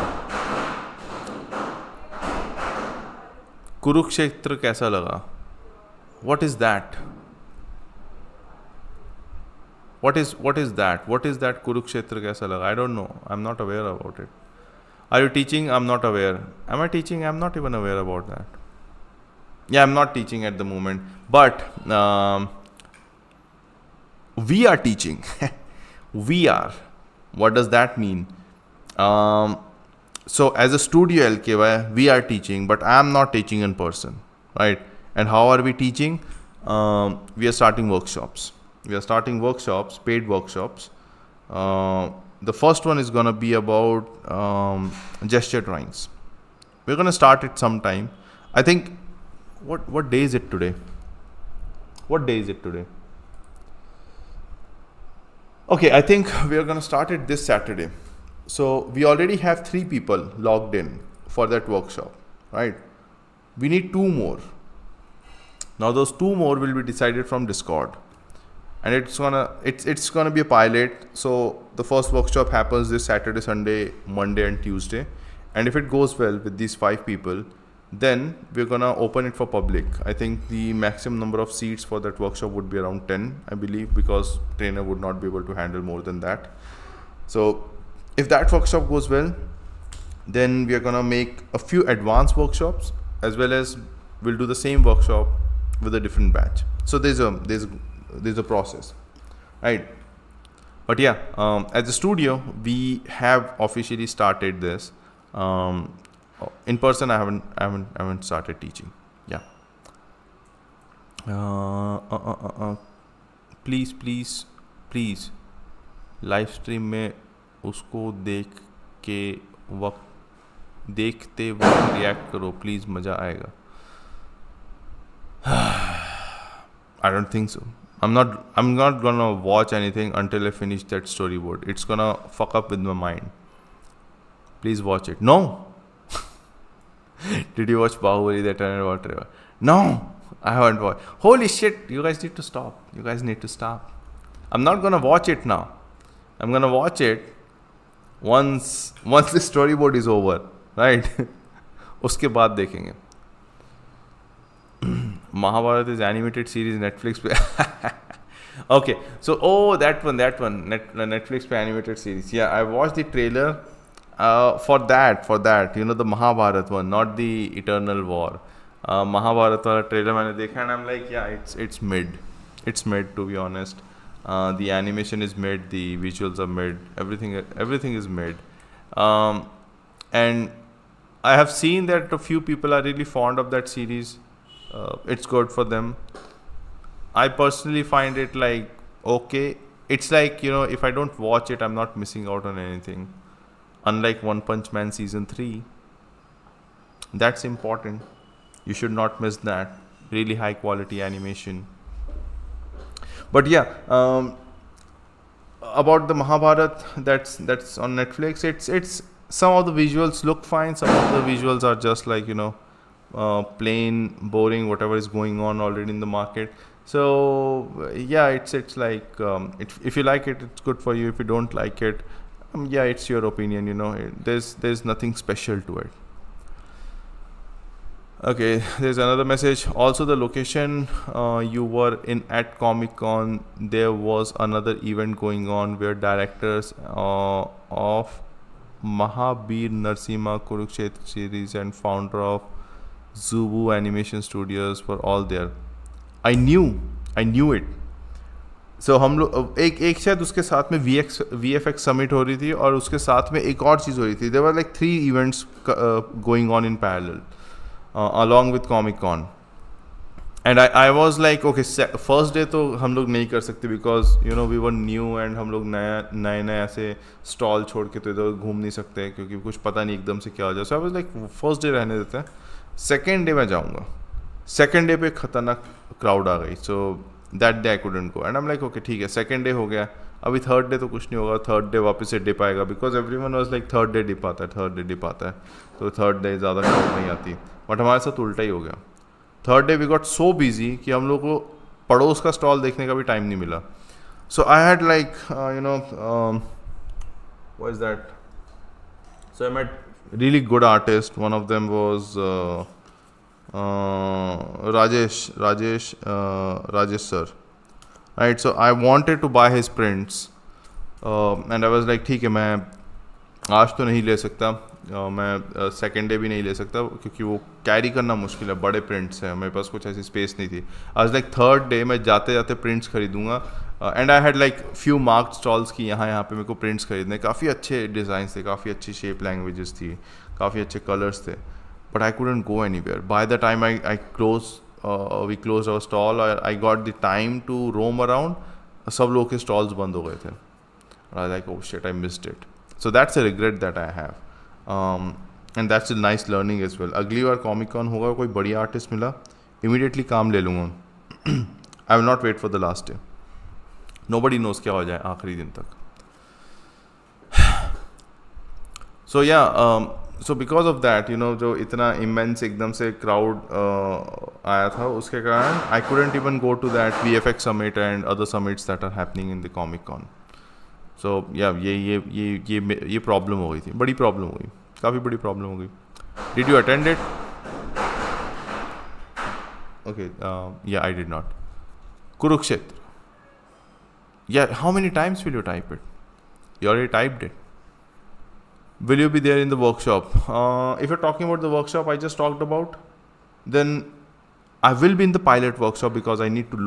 कुरुक्षेत्र कैसा लगा? What is that? What is that? What is that Kurukshetra कैसा लगा? I don't know. I'm not aware about it. Are you teaching? I'm not aware. Am I teaching? I'm not even aware about that. Yeah, I'm not teaching at the moment. But we are teaching. We are. What does that mean? So as a studio LKY, we are teaching, but I am not teaching in person, right? And how are we teaching? We are starting workshops. Paid workshops. The first one is going to be about gesture drawings. We're going to start it sometime. I think, what day is it today? Okay, I think we are going to start it this Saturday. So we already have 3 people logged in for that workshop, right? We need 2 more. Now those 2 more will be decided from Discord. And it's gonna be a pilot. So the first workshop happens this Saturday, Sunday, Monday and Tuesday. And if it goes well with these 5 people, then we're gonna open it for public. I think the maximum number of seats for that workshop would be around 10, I believe, because trainer would not be able to handle more than that. So if that workshop goes well, then we are gonna make a few advanced workshops, as well as we'll do the same workshop with a different batch. So there's a process, right? But yeah, as a studio, we have officially started this. In person, I haven't started teaching. Yeah. Please, live stream में उसको देखते वक्त react करो, please, मजा आएगा. I don't think so. I'm not gonna watch anything until I finish that storyboard. It's gonna fuck up with my mind. Please watch it. No. Did you watch Bahubali, the Eternal Water River? No, I haven't watched. Holy shit! You guys need to stop. I'm not gonna watch it now. I'm gonna watch it once the storyboard is over, right? उसके बाद देखेंगे. Mahabharata is animated series Netflix पे. Okay, so that one Netflix पे animated series. Yeah, I watched the trailer for that, the Mahabharata one, not the Eternal War. Mahabharata वाला trailer मैंने देखा, and I'm like, yeah, it's mid. It's mid, to be honest. The animation is mid, the visuals are mid, everything is mid. And I have seen that a few people are really fond of that series. It's good for them. I personally find it like okay. It's like, if I don't watch it, I'm not missing out on anything. Unlike One Punch Man season 3, that's important. You should not miss that. Really high quality animation. But yeah, about the Mahabharata that's on Netflix, it's some of the visuals look fine. Some of the visuals are just like plain, boring, whatever is going on already in the market. So yeah, it's like if you like it, it's good for you. If you don't like it, yeah, it's your opinion. There's nothing special to it. Okay, there's another message. Also, the location you were in at ComicCon, there was another event going on where directors of Mahabir Narsimha Kurukshetra series and founder of Zubu Animation Studios were all there. I knew it. So हम लोग एक शायद उसके साथ में VFX summit हो रही थी और उसके साथ में एक और चीज़ हो रही थी. There were like 3 events going on in parallel along with ComicCon. And I was like, okay, first day तो हम लोग नहीं कर सकते because we were new and हम लोग नए ऐसे stall छोड़ के तो इधर घूम नहीं सकते क्योंकि कुछ पता नहीं एकदम से क्या हो जाए. So I was like, first day रहने देते हैं, second day मैं जाऊँगा. Second day पे खतरनाक crowd आ गई. So that day I couldn't go. And I'm like, okay, ठीक है, second day हो गया. अभी थर्ड डे तो कुछ नहीं होगा. थर्ड डे वापस से डिप आएगा because everyone was like third day dip आता है. तो थर्ड डे ज़्यादा crowd नहीं आती. बट हमारे साथ उल्टा ही हो गया. Third day we got so busy कि हम लोग को पड़ोस का स्टॉल देखने का भी टाइम नहीं मिला. So I had like what is that. So I met really good artist. One of them was Rajesh sir, right? So I wanted to buy his prints and I was like, ठीक है, मैं आज तो नहीं ले सकता, मैं second day भी नहीं ले सकता क्योंकि वो कैरी करना मुश्किल है, बड़े प्रिंट्स हैं, मेरे पास कुछ ऐसी स्पेस नहीं थी. आज लाइक थर्ड डे मैं जाते जाते प्रिंट्स खरीदूंगा. And I had like few marked stalls की यहाँ पे मेरे को प्रिंट्स खरीदने. काफ़ी अच्छे डिज़ाइंस थे, काफ़ी अच्छी शेप लैंग्वेजेस थी, काफ़ी अच्छे कलर्स थे. But I couldn't go anywhere. By the time I we close our stall, I got the time to roam around, सब लोग के स्टॉल्स बंद हो गए थे. I like, oh shit, I missed it. So that's a regret that I have, and that's a nice learning as well. अगली बार ComicCon होगा, कोई बढ़िया आर्टिस्ट मिला, immediately काम ले लूँगा. I will not wait for the last day. Nobody knows क्या हो जाए आखिरी दिन तक. So yeah, so because of that, जो इतना immense एकदम से crowd आया था, उसके कारण I couldn't even go to that VFX summit and other summits that are happening in the ComicCon. So yeah, ये प्रॉब्लम हो गई थी, बड़ी प्रॉब्लम हो गई, काफ़ी बड़ी प्रॉब्लम हो गई. Did you attend it? Okay, yeah, I did not. Kurukshetra. Yeah, how many times will you type it? You already typed it. Will you be there in the workshop? If you're talking about the workshop I just talked about, then I will be in the pilot workshop because I need to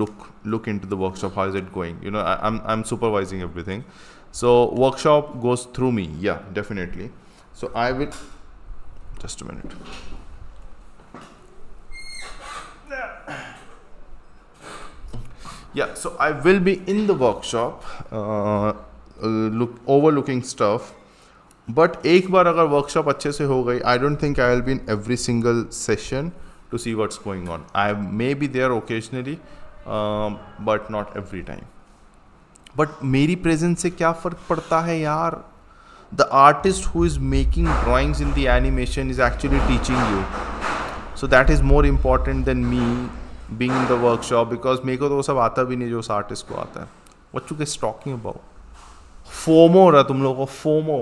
look into the workshop. How is it going? I'm supervising everything. So workshop goes through me. Yeah, definitely. So I will, just a minute. Yeah, so I will be in the workshop, overlooking stuff. But एक बार अगर workshop अच्छे से हो गई, I don't think I will be in every single session to see what's going on. I may be there occasionally, but not every time. But मेरी presence से क्या फ़र्क पड़ता है यार? The artist who is making drawings in the animation is actually teaching you. So that is more important than me being in the workshop because मेरे को तो वो सब आता भी नहीं जो उस artist को आता है. What you guys talking about? FOMO हो रहा तुम लोगों को, FOMO.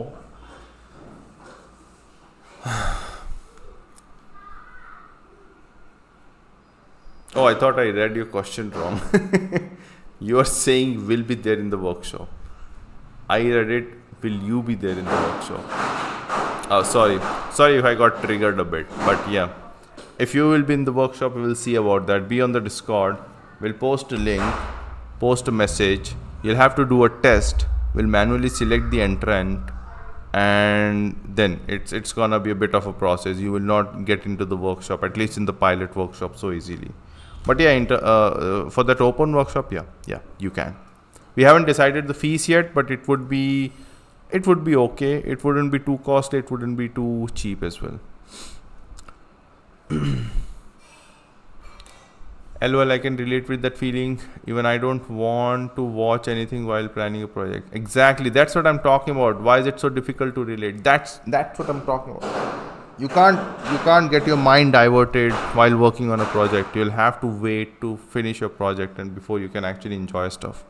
Oh, I thought I read your question wrong. You are saying will be there in the workshop. I read it, will you be there in the workshop? Oh, sorry if I got triggered a bit. But yeah, if you will be in the workshop, we will see about that. Be on the Discord. We'll post a link, post a message. You'll have to do a test. We'll manually select the entrant, and then it's gonna be a bit of a process. You will not get into the workshop, at least in the pilot workshop, so easily. But yeah, for that open workshop, yeah, you can. We haven't decided the fees yet, but it would be okay. It wouldn't be too costly. It wouldn't be too cheap as well. LOL, I can relate with that feeling. Even I don't want to watch anything while planning a project. Exactly, that's what I'm talking about. Why is it so difficult to relate? That's what I'm talking about. you can't get your mind diverted while working on a project. You'll have to wait to finish your project and before you can actually enjoy stuff.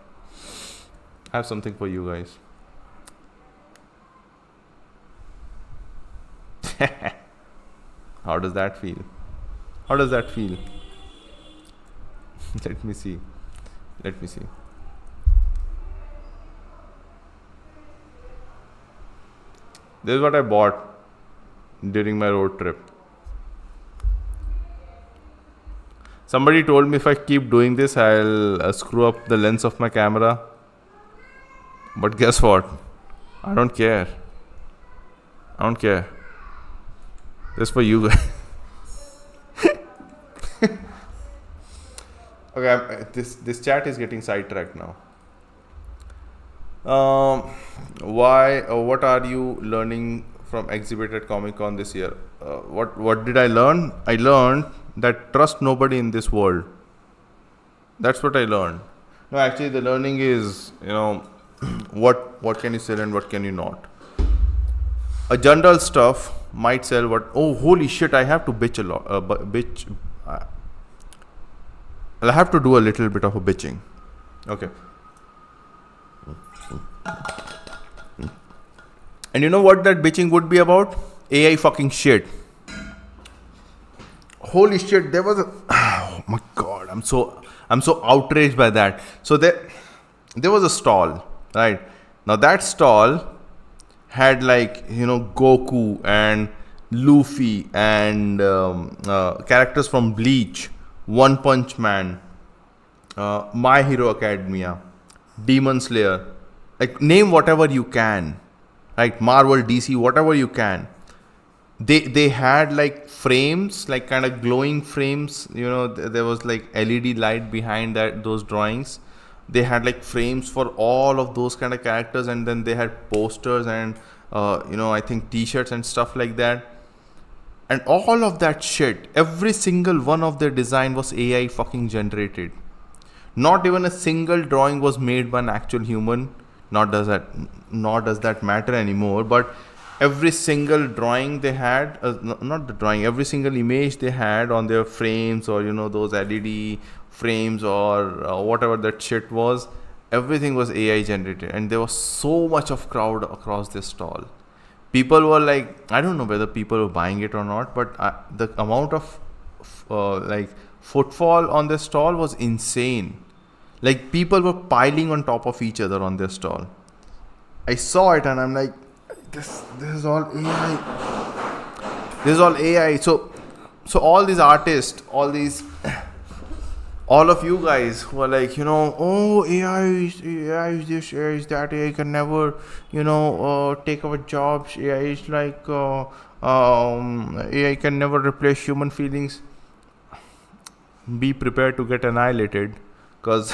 I have something for you guys. How does that feel? How does that feel? Let me see. Let me see. This is what I bought during my road trip. Somebody told me if I keep doing this, I'll screw up the lens of my camera. But guess what? I don't care. I don't care. This is for you guys. Okay, this chat is getting sidetracked now. Why? What are you learning from exhibit at ComicCon this year? What did I learn? I learned that trust nobody in this world. That's what I learned. No, actually, the learning is what can you sell and what can you not. A general stuff might sell. Holy shit! I have to bitch a lot. Bitch. I'll have to do a little bit of a bitching. Okay. And you know what that bitching would be about? AI fucking shit. Holy shit, there was a oh my god, I'm so outraged by that. So there was a stall, right? Now that stall had Goku and Luffy and characters from Bleach, One Punch Man, My Hero Academia, Demon Slayer. Like, name whatever you can, right? Marvel, DC, whatever you can. They had like frames, like kind of glowing frames. There was like LED light behind those drawings. They had like frames for all of those kind of characters, and then they had posters and I think T-shirts and stuff like that. And all of that shit, every single one of their design was AI fucking generated. Not even a single drawing was made by an actual human. Nor does that matter anymore. But every single drawing they had, every single image they had on their frames or those LED frames or whatever that shit was, everything was AI generated. And there was so much of crowd across this stall. People were like, I don't know whether people were buying it or not, but the amount of footfall on this stall was insane. Like, people were piling on top of each other on their stall. I saw it and I'm like, this is all AI. This is all AI. So all these artists, all of you guys who are like, AI is this, AI is that, AI can never, take our jobs. AI is like, AI can never replace human feelings. Be prepared to get annihilated. Because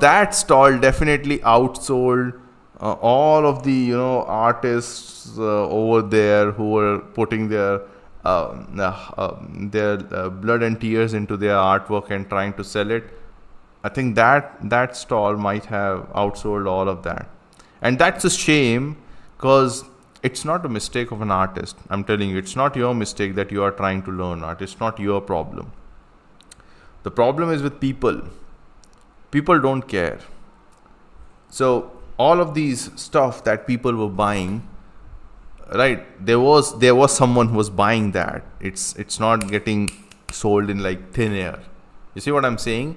that stall definitely outsold all of the artists over there who were putting their blood and tears into their artwork and trying to sell it. I think that stall might have outsold all of that, and that's a shame, because it's not a mistake of an artist. I'm telling you, it's not your mistake that you are trying to learn art. It's not your problem. The problem is with people. People don't care. So all of these stuff that people were buying, right? There was someone who was buying that. It's not getting sold in like thin air. You see what I'm saying?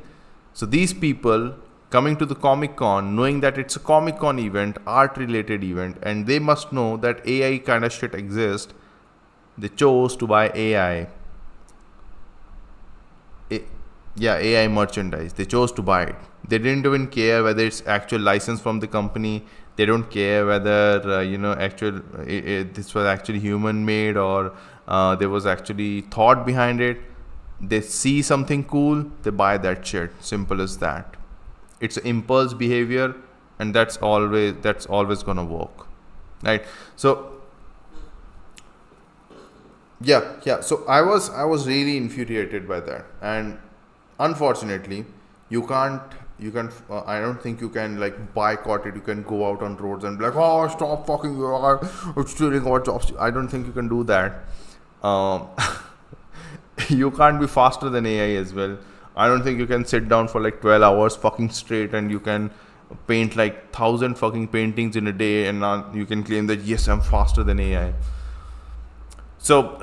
So these people coming to the Comic-Con, knowing that it's a Comic-Con event, art-related event, and they must know that AI kind of shit exists, they chose to buy AI. AI merchandise. They chose to buy it. They didn't even care whether it's actual license from the company. They don't care whether this was actually human made or there was actually thought behind it. They see something cool, they buy that shit. Simple as that. It's impulse behavior, and that's always gonna work, right? So yeah. So I was really infuriated by that, and unfortunately, you can't I don't think you can like boycott it. You can go out on roads and be like, oh, stop fucking AI, it's stealing our jobs. I don't think you can do that. Um, you can't be faster than AI as well. I don't think you can sit down for like 12 hours fucking straight and you can paint like 1,000 fucking paintings in a day and now you can claim that yes, I'm faster than AI. So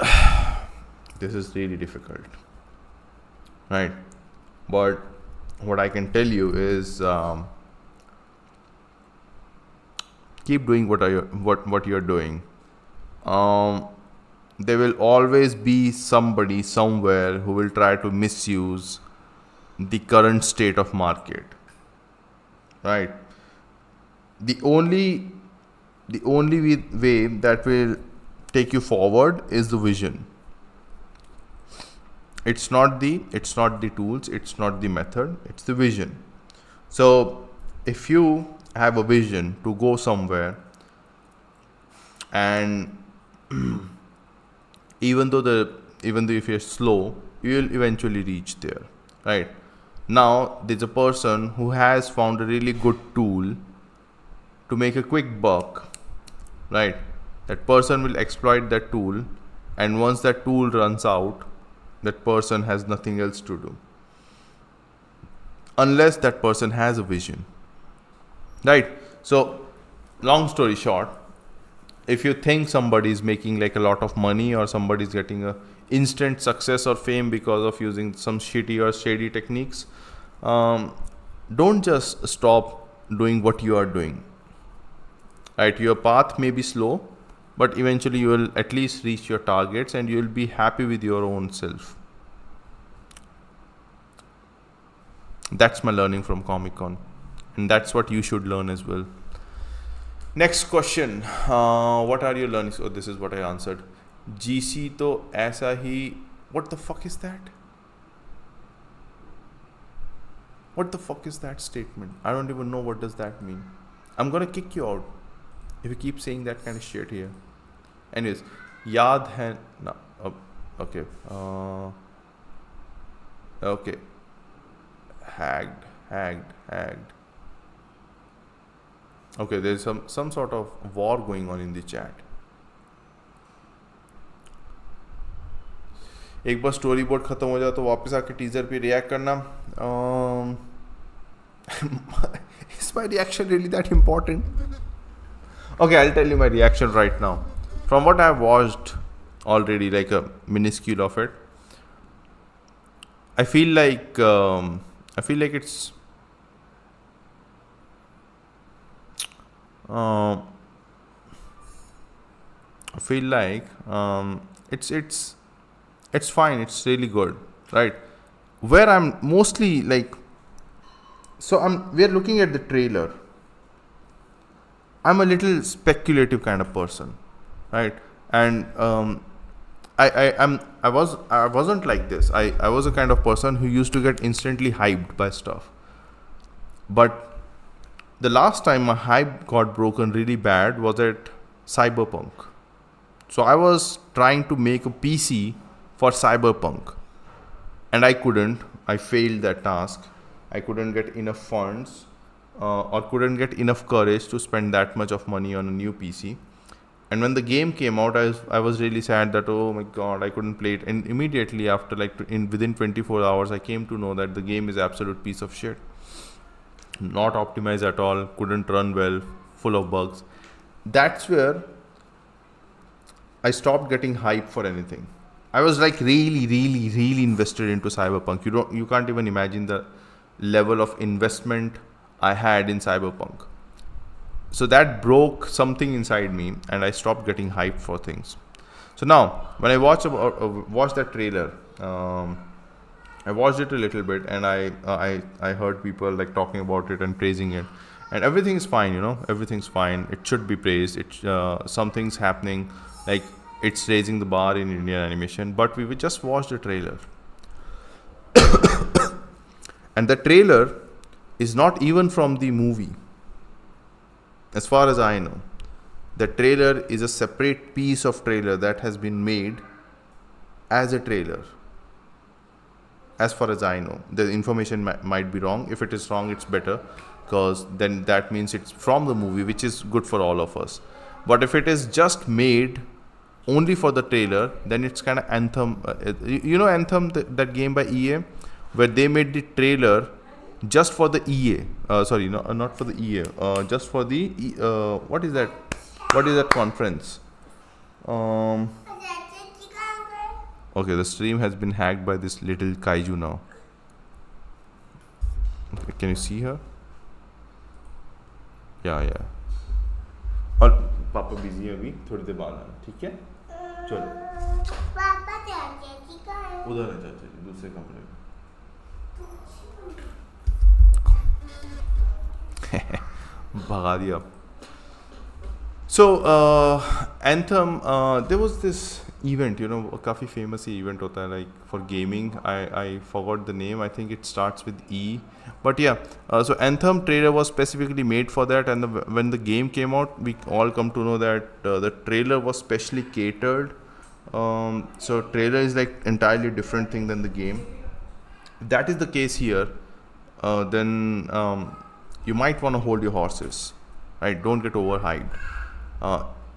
this is really difficult, right? But what I can tell you is keep doing what you're doing. There will always be somebody somewhere who will try to misuse the current state of market, right? The only way that will take you forward is the vision. It's not the tools, it's not the method, it's the vision. So if you have a vision to go somewhere, and even though if you're slow, you will eventually reach there, right? Now there's a person who has found a really good tool to make a quick buck, right? That person will exploit that tool, and once that tool runs out, that person has nothing else to do unless that person has a vision, right? So long story short, if you think somebody is making like a lot of money or somebody is getting a instant success or fame because of using some shitty or shady techniques, don't just stop doing what you are doing, right? Your path may be slow, but eventually you will at least reach your targets and you will be happy with your own self. That's my learning from ComicCon, and that's what you should learn as well. Next question, what are you learning? So this is what I answered. GC to aisa hi. What the fuck is that? What the fuck is that statement? I don't even know what does that mean. I'm gonna kick you out if you keep saying that kind of shit here. Anyways, yaad hai no, okay. Okay. Hagged. Okay, there's some sort of war going on in the chat. एक बार story board खत्म हो जाए तो वापस आके teaser पे react करना. Is my reaction really that important? Okay, I'll tell you my reaction right now. From what I've watched already, like a minuscule of it, I feel like it's it's fine. It's really good, right? Where I'm mostly like, we're looking at the trailer. I'm a little speculative kind of person, right? And I wasn't like this. I was a kind of person who used to get instantly hyped by stuff. But the last time my hype got broken really bad was at Cyberpunk. So I was trying to make a PC for Cyberpunk, and I couldn't. I failed that task. I couldn't get enough funds or couldn't get enough courage to spend that much of money on a new PC. And when the game came out, I was really sad that, oh my god, I couldn't play it. And immediately after, within 24 hours, I came to know that the game is absolute piece of shit. Not optimized at all, couldn't run well, full of bugs. That's where I stopped getting hype for anything. I was like really invested into Cyberpunk. You can't even imagine the level of investment I had in Cyberpunk. So that broke something inside me, and I stopped getting hyped for things. So now, when I watched that trailer, I watched it a little bit, and I heard people like talking about it and praising it, and everything's fine. Everything's fine. It should be praised. Something's happening, like it's raising the bar in Indian animation. But we just watched the trailer, and the trailer is not even from the movie. As far as I know, the trailer is a separate piece of trailer that has been made as a trailer. as far as I know. The information might be wrong. If it is wrong, it's better, because then that means it's from the movie, which is good for all of us. But if it is just made only for the trailer, then it's kind of Anthem. You know Anthem, that game by EA, where they made the trailer just for the EA. Sorry, no, not for the EA. Just for the what is that? What is that conference? Okay, the stream has been hacked by this little kaiju now. Okay, can you see her? Yeah. और पापा busy है अभी, थोड़ी देर बाद आना, ठीक है? चलो। पापा चाचा कहाँ है? उधर है चाचा जी, दूसरे कमरे में। भगा दिया। So Anthem, there was this event, you know, काफ़ी famous event होता है, like for gaming. I forgot the name. I think it starts with E. But yeah, so Anthem trailer was specifically made for that, and when the game came out, we all come to know that the trailer was specially catered. So trailer is like entirely different thing than the game. If that is the case here, then you might want to hold your horses, right? Don't get overhyped.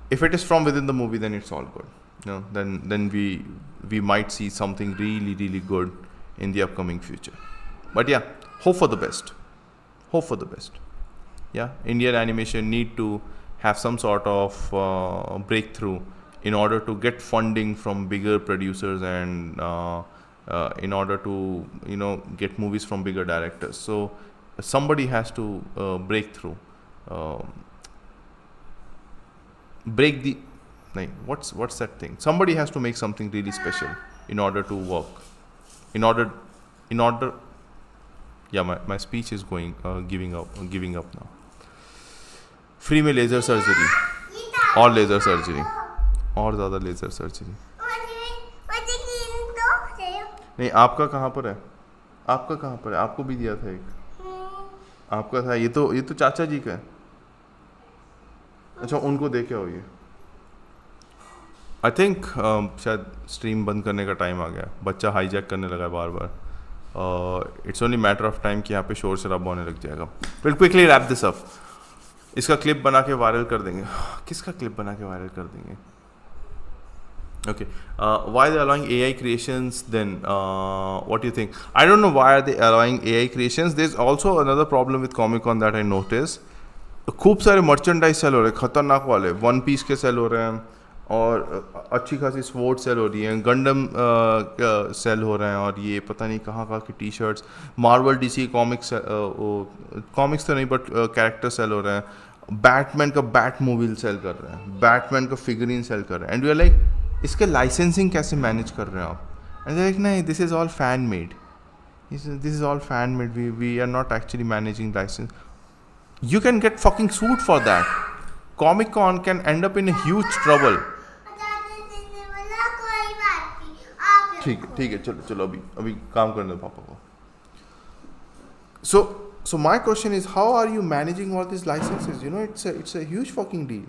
If it is from within the movie, then it's all good. You know, then we might see something really good in the upcoming future. But yeah, hope for the best. Yeah, Indian animation need to have some sort of breakthrough in order to get funding from bigger producers, and in order to, you know, get movies from bigger directors. So somebody has to break through. Break the, like, what's that thing? Somebody has to make something really special in order to work. In order. Yeah, my speech is going giving up now. Free में laser surgery और laser surgery और ज़्यादा laser surgery. नहीं, आपका कहाँ पर है? आपको भी दिया था एक. आपका था, ये तो चाचा जी का है. अच्छा, उनको दे के आओ ये. आई थिंक शायद स्ट्रीम बंद करने का टाइम आ गया. बच्चा हाईजैक करने लगा बार बार. It's only matter of time कि यहाँ पे शोर शराबा होने लग जाएगा. Will quickly wrap this up. इसका क्लिप बना के वायरल कर देंगे. किसका क्लिप बना के वायरल कर देंगे? Okay, why they allowing AI creations then? What do you think? I don't know why are they allowing AI creations. There's also another problem with ComicCon that I noticed. खूब सारे merchandise cell हो रहे हैं, खतरनाक वाले. One piece के cell हो रहे हैं, और अच्छी खासी स्वॉर्ड सेल हो रही हैं, गंडम सेल हो रहे हैं, और ये पता नहीं कहाँ की T shirts. Marvel DC comics तो नहीं, बट कैरेक्टर सेल हो रहे हैं. बैटमैन का बैट मूवी सेल कर रहे हैं, बैटमैन का फिगरिन सेल कर रहे हैं. एंड वी आर लाइक, इसके लाइसेंसिंग कैसे मैनेज कर रहे हैं आप? एंड लाइक, नहीं, this is all fan made. This is all fan made. We are not actually managing license. You can get fucking sued for that. ComicCon can end up in a huge trouble. ठीक है चलो अभी काम करने दो पापा को. So my question is, how are you managing all these licenses? You know, it's a huge fucking deal.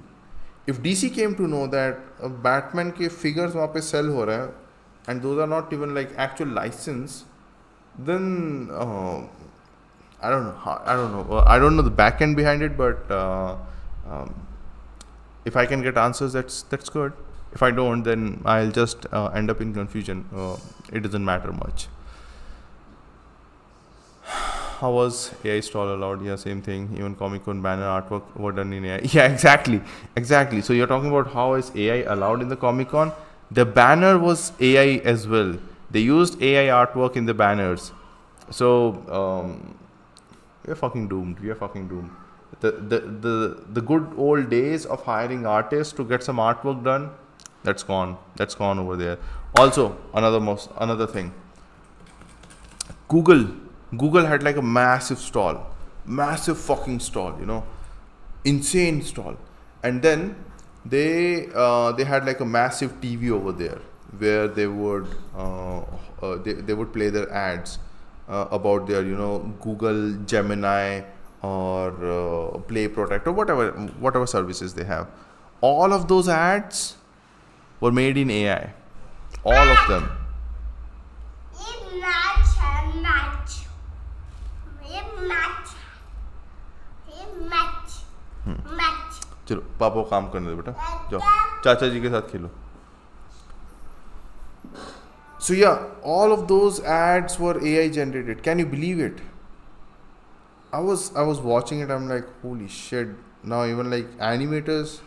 If DC came to know that Batman के figures वहाँ पे sell हो रहे हैं, and those are not even like actual license, then I don't know. I don't know the back end behind it, but if I can get answers, that's good. If I don't, then I'll just end up in confusion. It doesn't matter much. How was AI stall allowed? Yeah, same thing. Even ComicCon banner artwork were done in AI. Yeah, exactly. So you're talking about how is AI allowed in the ComicCon? The banner was AI as well. They used AI artwork in the banners. So we are fucking doomed. The good old days of hiring artists to get some artwork done, that's gone over there. Also, another thing. Google had like a massive fucking stall, you know, insane stall. And then they had like a massive TV over there where they would they would play their ads about their, you know, Google Gemini or Play Protect or whatever services they have. All of those ads were made in AI. All of them. चलो पापा को काम करने दो बेटा, जाओ चाचा जी के साथ खेलो. So yeah, all of those ads were AI generated. Can you believe it? I was watching it. I'm like, holy shit! Now even like animators,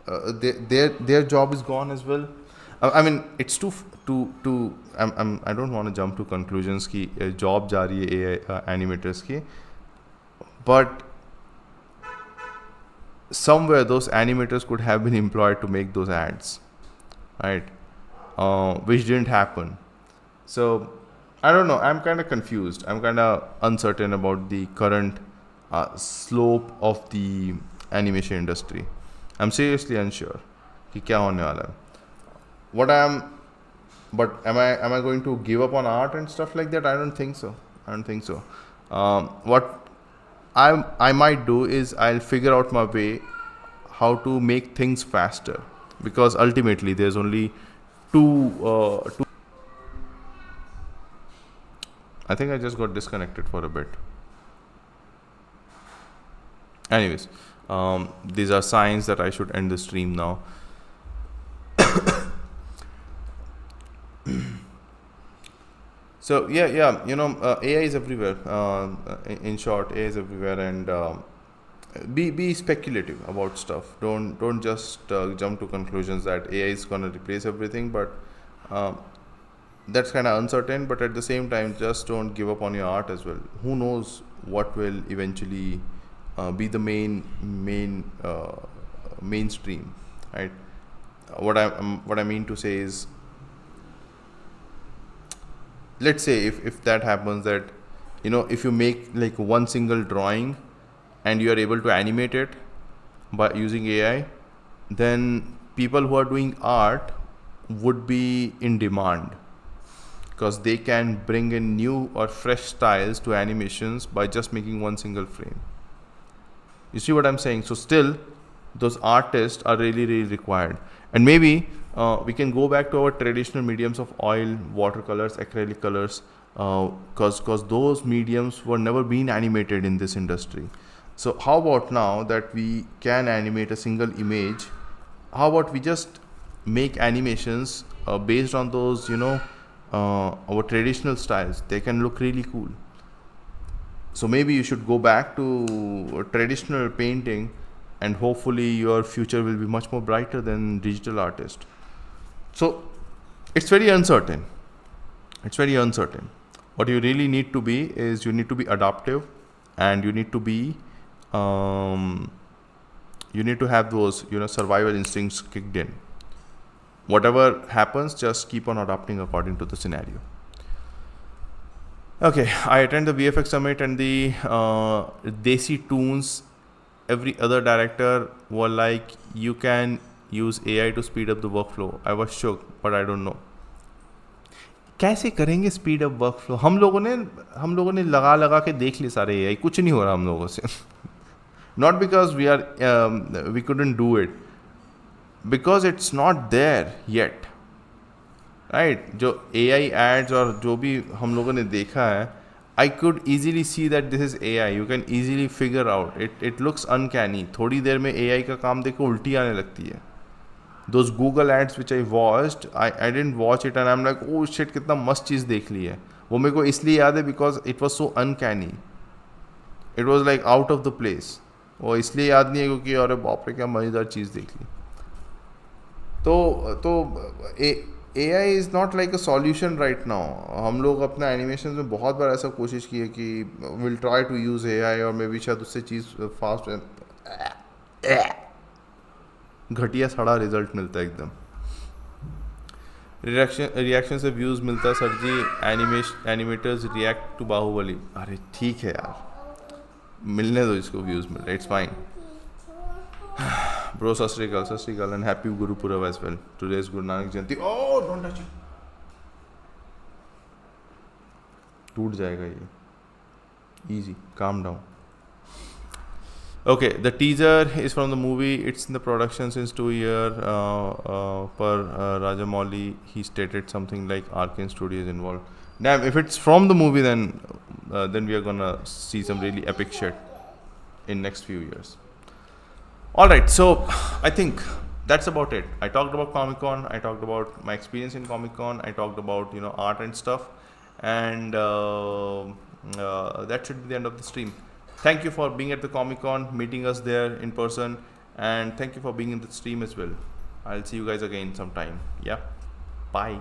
their job is gone as well. I mean, it's too. I don't want to jump to conclusions कि job जा रही है AI animators की, but somewhere those animators could have been employed to make those ads, right? Which didn't happen. So I don't know. I'm kind of confused. I'm kind of uncertain about the current slope of the animation industry. I'm seriously unsure कि क्या होने वाला है. But am I going to give up on art and stuff like that? I don't think so. What I might do is I'll figure out my way how to make things faster, because ultimately there's only two. I think I just got disconnected for a bit. Anyways, these are signs that I should end the stream now. So yeah, AI is everywhere. In short, AI is everywhere, and be speculative about stuff. Don't just jump to conclusions that AI is gonna replace everything. But that's kind of uncertain. But at the same time, just don't give up on your art as well. Who knows what will eventually be the mainstream, right? What I mean to say is, let's say if that happens, that if you make like one single drawing and you are able to animate it by using AI, then people who are doing art would be in demand, because they can bring in new or fresh styles to animations by just making one single frame. You see what I'm saying? So still, those artists are really required. And maybe we can go back to our traditional mediums of oil, watercolors, acrylic colors, because those mediums were never been animated in this industry. So how about now that we can animate a single image, how about we just make animations based on those, our traditional styles? They can look really cool. So maybe you should go back to traditional painting, and hopefully your future will be much more brighter than digital artist. So it's very uncertain. What you really need to be is, you need to be adaptive, and you need to be you need to have those survival instincts kicked in. Whatever happens, just keep on adapting according to the scenario. Okay, I attend the VFX summit, and the Desi Toons, every other director were like, you can use AI to speed up the workflow. I was shook, but I don't know. कैसे करेंगे speed up workflow? हम लोगों ने लगा के देख लिए सारे AI, कुछ नहीं हो रहा हम लोगों से. Not because we couldn't do it, because it's not there yet. Right? जो AI ads और जो भी हम लोगों ने देखा है, I could easily see that this is AI. You can easily figure out. It looks uncanny. थोड़ी देर में AI का काम देखो उल्टी आने लगती है. Those Google ads which I watched, I didn't watch it and I'm like, oh shit, कितना मस्त चीज़ देख ली है. वो मेरे को इसलिए याद है because it was so uncanny. It was like out of the place. वो इसलिए याद नहीं है क्योंकि अरे बाप रे क्या मज़ेदार चीज़ देख ली. तो AI is not like a solution right now. हम लोग अपने एनिमेशन में बहुत बार ऐसा कोशिश की है कि we'll try to use AI और मे बी शायद उससे चीज़ फास्ट घटिया सड़ा रिजल्ट मिलता है एकदम. रिएक्शन से व्यूज़ मिलता है sir ji. Animators react to Baahubali. अरे ठीक है यार, मिलने दो इसको व्यूज़ मिल रहे, it's fine. Bro, Sat Sri Akal, and happy Guru Purab as well. Today is Guru Nanak Jayanti. Oh, don't touch it. टूट जाएगा ये. Easy, calm down. Okay, the teaser is from the movie. It's in the production since 2 years. Per Rajamouli, he stated something like Arkane Studio is involved. Damn, if it's from the movie, then we are gonna see some really epic shit in next few years. All right, so I think that's about it. I talked about Comic Con. I talked about my experience in Comic Con. I talked about art and stuff, and that should be the end of the stream. Thank you for being at the Comic Con, meeting us there in person, and thank you for being in the stream as well. I'll see you guys again sometime. Yeah, bye.